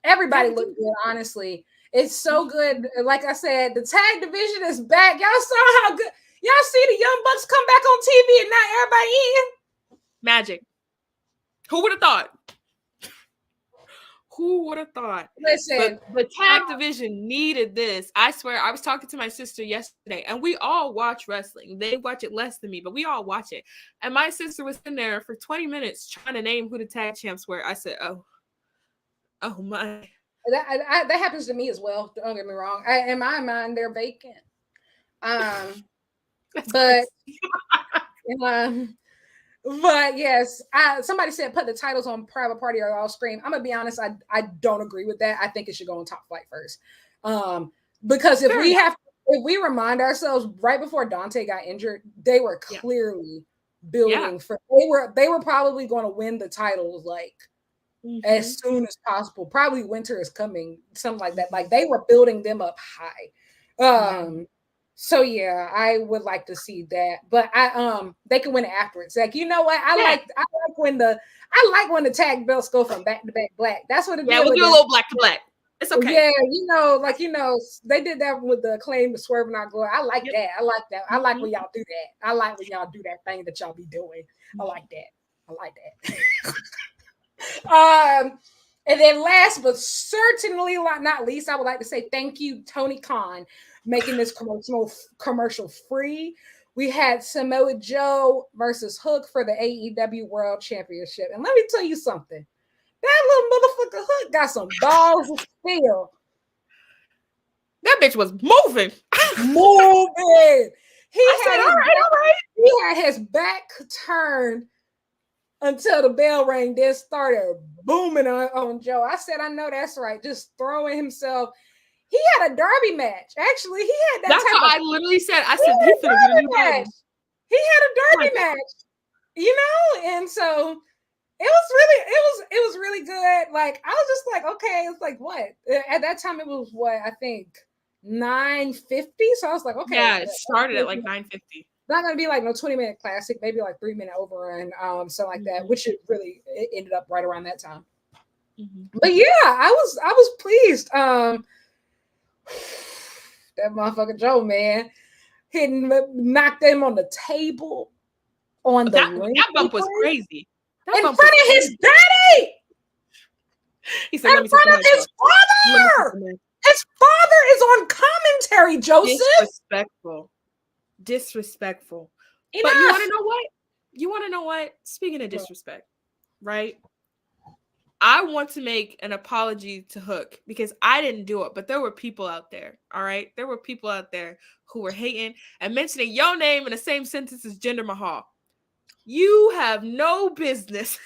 S1: Everybody looked good, honestly. It's so good. Like I said, the tag division is back. Y'all saw how good. Y'all see the Young Bucks come back on TV and not everybody in?
S2: Magic. Who would have thought? Who would have thought?
S1: Listen,
S2: but the tag division needed this. I swear, I was talking to my sister yesterday, and we all watch wrestling. They watch it less than me, but we all watch it. And my sister was in there for 20 minutes trying to name who the tag champs were. I said, oh my.
S1: That happens to me as well. Don't get me wrong. In my mind, they're vacant. But yes, somebody said put the titles on Private Party or All Scream. I'm gonna be honest, I don't agree with that. I think it should go on Top Flight first. Because if we remind ourselves, right before Dante got injured, they were clearly building for they were probably going to win the titles as soon as possible. Probably winter is coming, something like that. Like they were building them up high. So yeah, I would like to see that, but they can win it afterwards. Like, you know what? I like when the tag belts go from back to back black. That's what it is.
S2: Yeah, we'll do a little black to black. It's okay.
S1: Yeah, they did that with the Acclaim, the Swerve and Our Glory. I like that. I like that. I like when y'all do that. I like when y'all do that thing that y'all be doing. I like that. And then last but certainly not least, I would like to say thank you, Tony Khan, making this commercial free. We had Samoa Joe versus Hook for the AEW World Championship. And let me tell you something. That little motherfucker Hook got some balls of steel.
S2: That bitch was moving.
S1: moving.
S2: I said, all right.
S1: He had his back turned until the bell rang, then started booming on Joe. I said, I know that's right. Just throwing himself. He had a derby match. Actually, he had that.
S2: That's what I literally said. I said, he finna get a new derby.
S1: He had a derby match, you know, and so it was really good. Like, I was just like, okay, it's like what? At that time it was what, I think 9:50. So I was like, okay.
S2: Yeah, it started at like 9:50.
S1: Not gonna be like no 20-minute classic, maybe like 3-minute overrun, something like that, which it ended up right around that time. But yeah, I was pleased. That motherfucker Joe, man, knocked them on the table on
S2: that bump was crazy.
S1: In front of his daddy.
S2: He said,
S1: in front of his father. His father is on commentary, Joseph.
S2: Disrespectful.
S1: Enough.
S2: But you want to know what? Speaking of disrespect, right? I want to make an apology to Hook because I didn't do it, but there were people out there, all right? There were people out there who were hating and mentioning your name in the same sentence as Jinder Mahal. You have no business.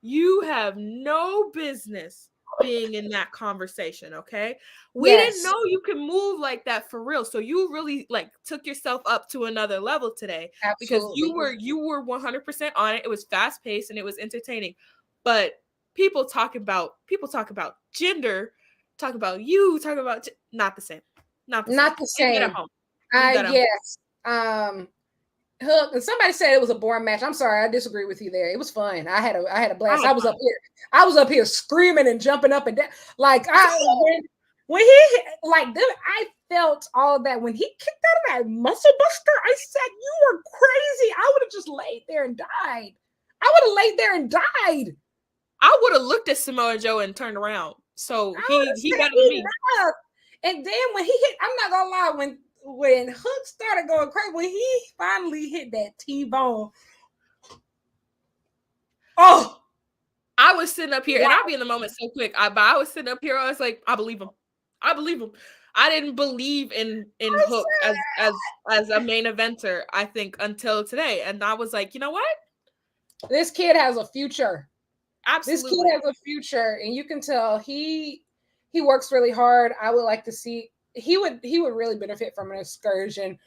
S2: You have no business being in that conversation, okay? We didn't know you can move like that for real. So you really like took yourself up to another level today. Absolutely. Because you were 100% on it. It was fast paced and it was entertaining. But people talk about gender, talk about you, talk about not the same. Not the same.
S1: Yes. Hook, and somebody said it was a boring match. I'm sorry, I disagree with you there. It was fun. I had a blast. I was up here screaming and jumping up and down. Like when he like I felt all of that when he kicked out of that muscle buster. I said, you were crazy. I would have just laid there and died.
S2: I would have looked at Samoa Joe and turned around. So he got me.
S1: And then when he hit, I'm not gonna lie, when Hook started going crazy, when he finally hit that T-bone,
S2: I was sitting up here, and I'll be in the moment so quick. I was sitting up here, I was like, I believe him. I didn't believe in Hook as a main eventer, I think, until today. And I was like, you know what?
S1: This kid has a future.
S2: Absolutely.
S1: This kid has a future, and you can tell he works really hard. I would like to see he would really benefit from an excursion.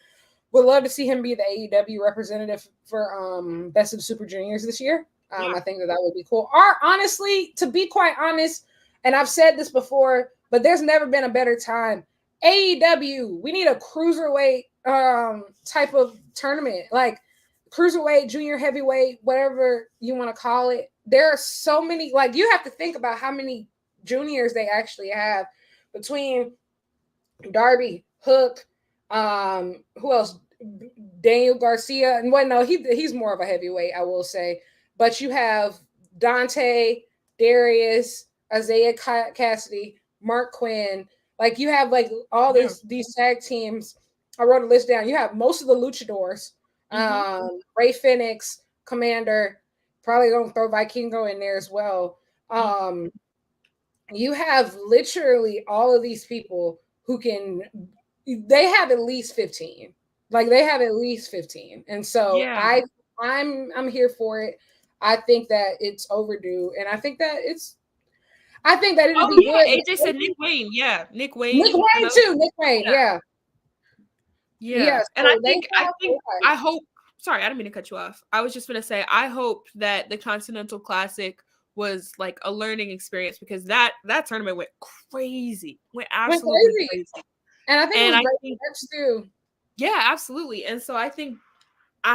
S1: Would love to see him be the AEW representative for Best of Super Juniors this year. I think that would be cool. Or honestly, to be quite honest, and I've said this before, but there's never been a better time. AEW, we need a cruiserweight type of tournament, like cruiserweight, junior heavyweight, whatever you want to call it. There are so many, like you have to think about how many juniors they actually have between Darby, Hook, who else? Daniel Garcia, and he's more of a heavyweight, I will say. But you have Dante, Darius, Isaiah Cassidy, Mark Quinn. Like you have like all these tag teams. I wrote a list down. You have most of the luchadors, Ray Phoenix, Commander. Probably don't throw Vikingo in there as well. You have literally all of these people who they have at least 15. Like they have at least 15. And so I'm here for it. I think that it's overdue. And I think that it'll be good.
S2: AJ said Nick Wayne. Yeah. Nick Wayne
S1: too. Nick Wayne. Yeah.
S2: So and I hope, sorry, I didn't mean to cut you off. I was just going to say, I hope that the Continental Classic was like a learning experience because that tournament went crazy. Went absolutely crazy.
S1: And I think it was great too.
S2: Yeah, absolutely. And so I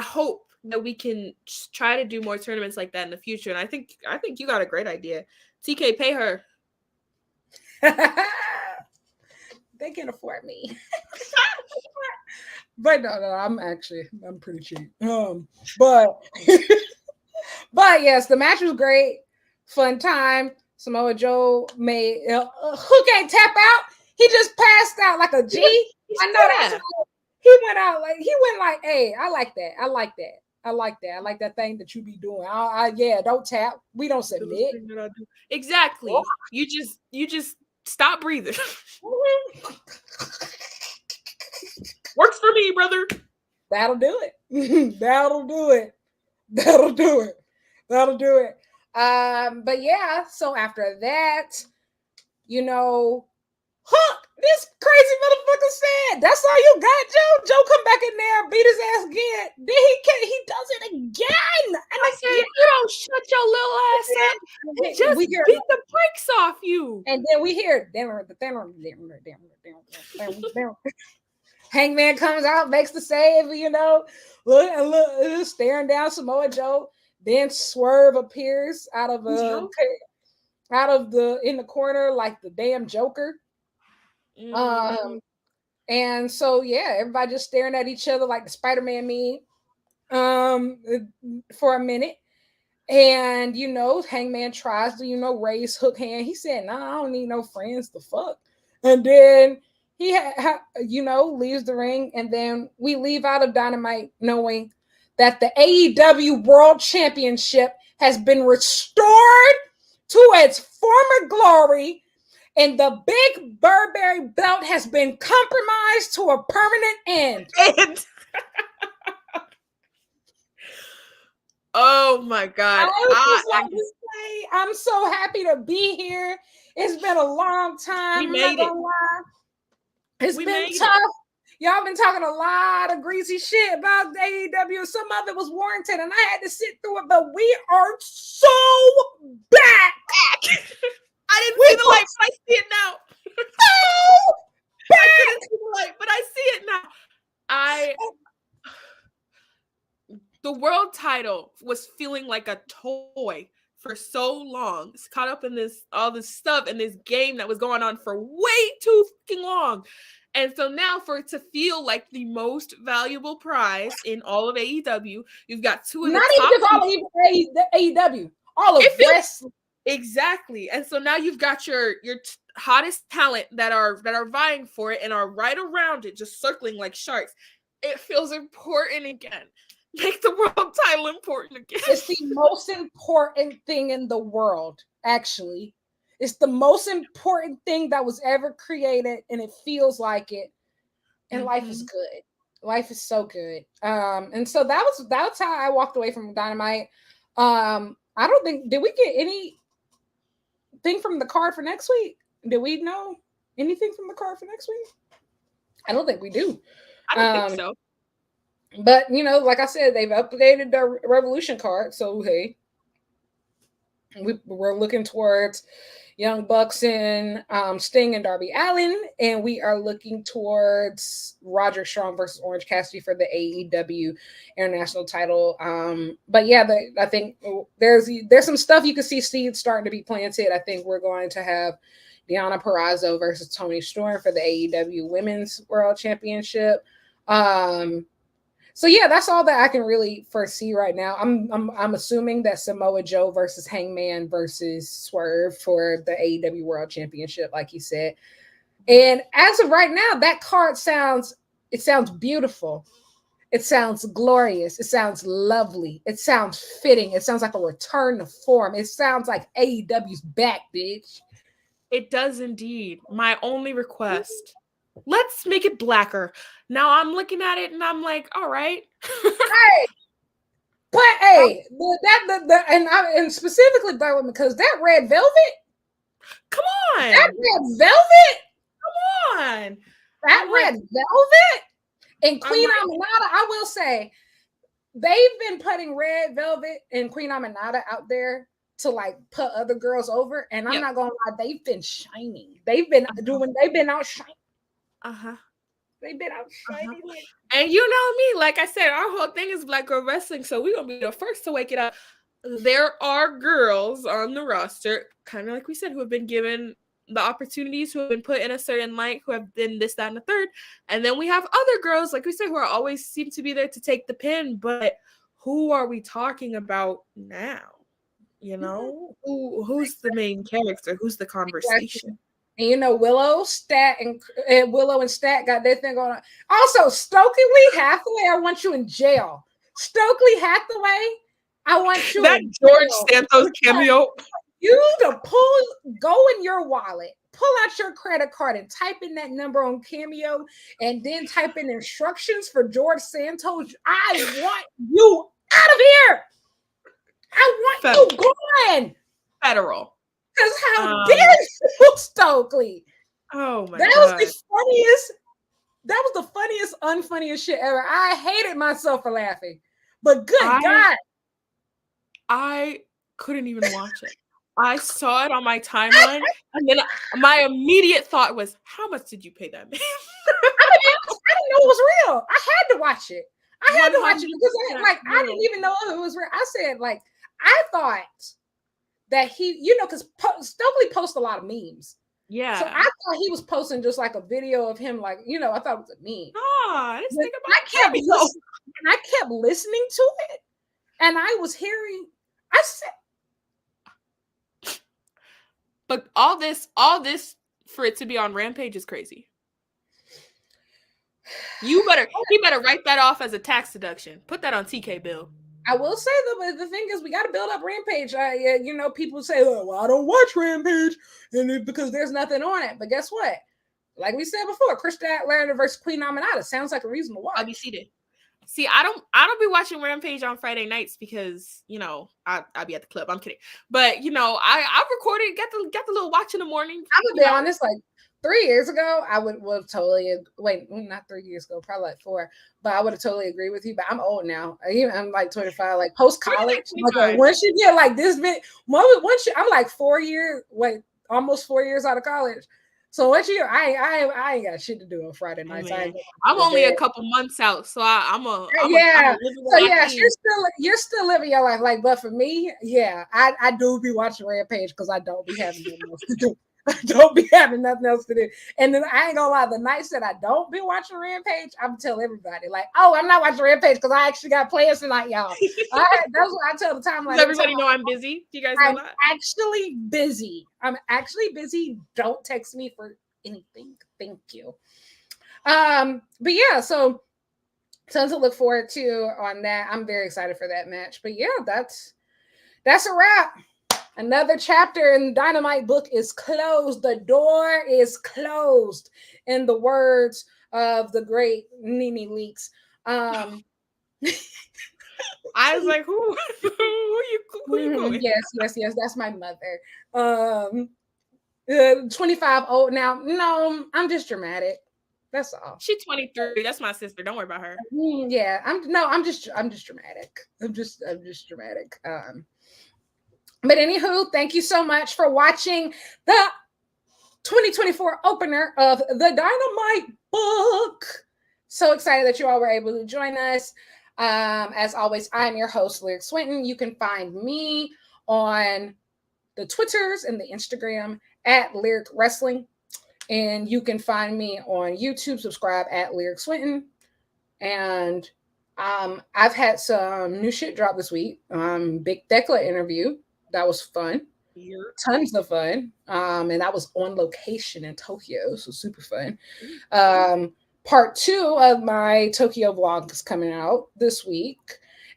S2: hope that we can try to do more tournaments like that in the future. And I think you got a great idea. TK, pay her.
S1: They can afford me. But no, I'm pretty cheap. But yes, the match was great. Fun time. Samoa Joe made Hook ain't tap out. He just passed out like a G. I know that's what he went out like. He went like, hey, I like that. I like that thing that you be doing. Don't tap. We don't submit.
S2: Exactly. You just stop breathing. Works for me, brother.
S1: That'll do it. That'll do it. That'll do it. That'll do it. But yeah, so after that, you know, Hook, this crazy motherfucker said, that's all you got, Joe? Joe come back in there, beat his ass again. Then he does it again. And
S2: I said, you don't shut your little ass up. He just beat the brakes off you.
S1: And then we hear Hangman comes out, makes the save, you know, look, staring down Samoa Joe. Then Swerve appears out of in the corner like the damn Joker. Mm-hmm. And so yeah, everybody just staring at each other like the Spider-Man meme for a minute. And you know, Hangman tries to raise Hook hand. He said, "Nah, I don't need no friends to fuck." And then he leaves the ring, and then we leave out of Dynamite knowing that the AEW World Championship has been restored to its former glory, and the big Burberry belt has been compromised to a permanent end.
S2: Oh my God.
S1: I'm so happy to be here. It's been a long time.
S2: We made it.
S1: It's been tough. Y'all been talking a lot of greasy shit about the AEW. Some of it was warranted, and I had to sit through it, but we are so back.
S2: I didn't see the light, but I see it now.
S1: So back.
S2: I didn't see the light, but I see it now. The world title was feeling like a toy for so long. It's caught up in all this stuff and this game that was going on for way too fucking long. And so now for it to feel like the most valuable prize in all of AEW, you've got two of the top.
S1: Not even just all of AEW, all of wrestling.
S2: Exactly. And so now you've got your hottest talent that are vying for it and are right around it, just circling like sharks. It feels important again. Make the world title important again.
S1: It's the most important thing in the world, actually. It's the most important thing that was ever created, and it feels like it. And life is good. Life is so good. And so that's how I walked away from Dynamite. I don't think, did we get anything from the card for next week? Did we know anything from the card for next week? I don't think we do.
S2: I don't think so.
S1: But, like I said, they've updated the Revolution card. So, hey, we're looking towards Young Bucks and Sting and Darby Allin. And we are looking towards Roderick Strong versus Orange Cassidy for the AEW International title. But yeah, I think there's some stuff you can see seeds starting to be planted. I think we're going to have Deonna Purrazzo versus Toni Storm for the AEW Women's World Championship. So yeah, that's all that I can really foresee right now. I'm assuming that Samoa Joe versus Hangman versus Swerve for the AEW World Championship, like you said. And as of right now, that card sounds beautiful. It sounds glorious. It sounds lovely. It sounds fitting. It sounds like a return to form. It sounds like AEW's back, bitch.
S2: It does indeed. My only request. Let's make it blacker. Now I'm looking at it and I'm like, all right.
S1: Hey, but hey, and specifically black women, because that red velvet.
S2: Come on.
S1: That red velvet.
S2: Come on.
S1: That red velvet and Queen Aminata. I will say, they've been putting red velvet and Queen Aminata out there to like put other girls over, and I'm not gonna lie, they've been shining. They've been out shining. They've been out shining.
S2: And you know me, like I said, our whole thing is Black Girl Wrestling, so we're gonna be the first to wake it up. There are girls on the roster, kind of like we said, who have been given the opportunities, who have been put in a certain light, who have been this, that, and the third. And then we have other girls, like we said, who are always seem to be there to take the pin. But who are we talking about now? Who's the main character? Who's the conversation?
S1: And Willow and Stat got their thing going on. Also, Stokely Hathaway, I want you in jail. Stokely Hathaway, I want you
S2: that
S1: in
S2: George
S1: jail.
S2: Santos cameo.
S1: you to go in your wallet, pull out your credit card and type in that number on Cameo and then type in instructions for George Santos. I want you out of here. I want you gone.
S2: Federal.
S1: Because how dare you, Stokely?
S2: Oh my
S1: God.
S2: That
S1: was the funniest, unfunniest shit ever. I hated myself for laughing. But good God.
S2: I couldn't even watch it. I saw it on my timeline, and then my immediate thought was, how much did you pay that man?
S1: I didn't know it was real. I had to watch it. I had to watch it because I didn't even know if it was real. I said, I thought that he, because Stokely posts a lot of memes.
S2: Yeah.
S1: So I thought he was posting just like a video of him, I thought it was a meme.
S2: I
S1: kept listening to it, and I was hearing. I said,
S2: but all this for it to be on Rampage is crazy. He better write that off as a tax deduction. Put that on TK bill.
S1: I will say though, the thing is, we got to build up Rampage. People say, "Oh, well, I don't watch Rampage," and because there's nothing on it. But guess what? Like we said before, Chris Statlander versus Queen Aminata sounds like a reasonable watch.
S2: I'll be seated. See, I don't be watching Rampage on Friday nights because I'll be at the club. I'm kidding, but I recorded, got the little watch in the morning.
S1: I'm gonna be honest, 3 years ago, I would have totally not 3 years ago, probably 4, but I would have totally agreed with you. But I'm old now. I'm 25, post college. Once you get this bit, I'm 4 years, almost 4 years out of college. So once you, I ain't got shit to do on Friday nights.
S2: I'm only a couple months out, so I'm
S1: you're still living your life. But for me, I do be watching Rampage because I don't be having nothing else to do. I don't be having nothing else to do. And then I ain't gonna lie, the nights that I don't be watching Rampage, I'm tell everybody I'm not watching Rampage because I actually got plans tonight, y'all. That's what I tell the timeline.
S2: Does everybody know I'm busy? Do you guys know that?
S1: I'm actually busy. Don't text me for anything. Thank you. But yeah, so something to look forward to on that. I'm very excited for that match. But yeah, that's a wrap. Another chapter in Dynamite Book is closed. The door is closed, in the words of the great Nene Leakes. I
S2: was like, who are you going?
S1: Yes, that's my mother. 25 old now. No, I'm just dramatic. That's all.
S2: She's 23. That's my sister. Don't worry about her.
S1: Yeah, I'm just dramatic. I'm just dramatic. But anywho, thank you so much for watching the 2024 opener of the Dynamite Book. So excited that you all were able to join us. As always, I'm your host, Lyric Swinton. You can find me on the Twitters and the Instagram at Lyric Wrestling. And you can find me on YouTube, subscribe at Lyric Swinton. And I've had some new shit drop this week. Big Thecla interview. That was fun. Tons of fun. And that was on location in Tokyo. So super fun. Part 2 of my Tokyo vlog is coming out this week.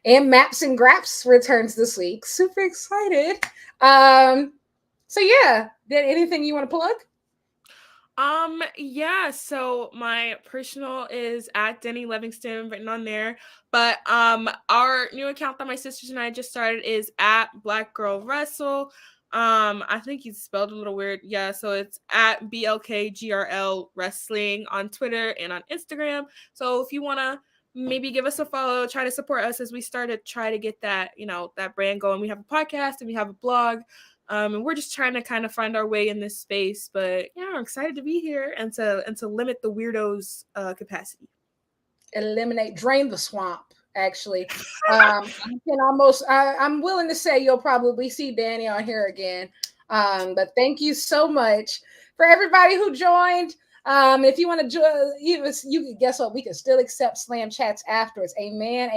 S1: And Maps and Graps returns this week. Super excited. So yeah, did anything you want to plug?
S2: Yeah, so my personal is at Danni Livingston, written on there. But our new account that my sisters and I just started is at Black Girl Wrestle. I think he's spelled a little weird. Yeah, so it's at BLKGRL Wrestling on Twitter and on Instagram. So if you wanna maybe give us a follow, try to support us as we start to try to get that, that brand going. We have a podcast and we have a blog. And we're just trying to kind of find our way in this space, but yeah, I'm excited to be here and to limit the weirdos' capacity.
S1: Drain the swamp. Actually, I'm willing to say you'll probably see Danni on here again. But thank you so much for everybody who joined. If you want to join, you can guess what? We can still accept slam chats afterwards. Amen.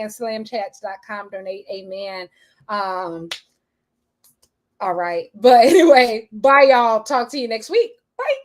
S1: Slamchats.com. Donate. Amen. All right. But anyway, bye, y'all. Talk to you next week. Bye.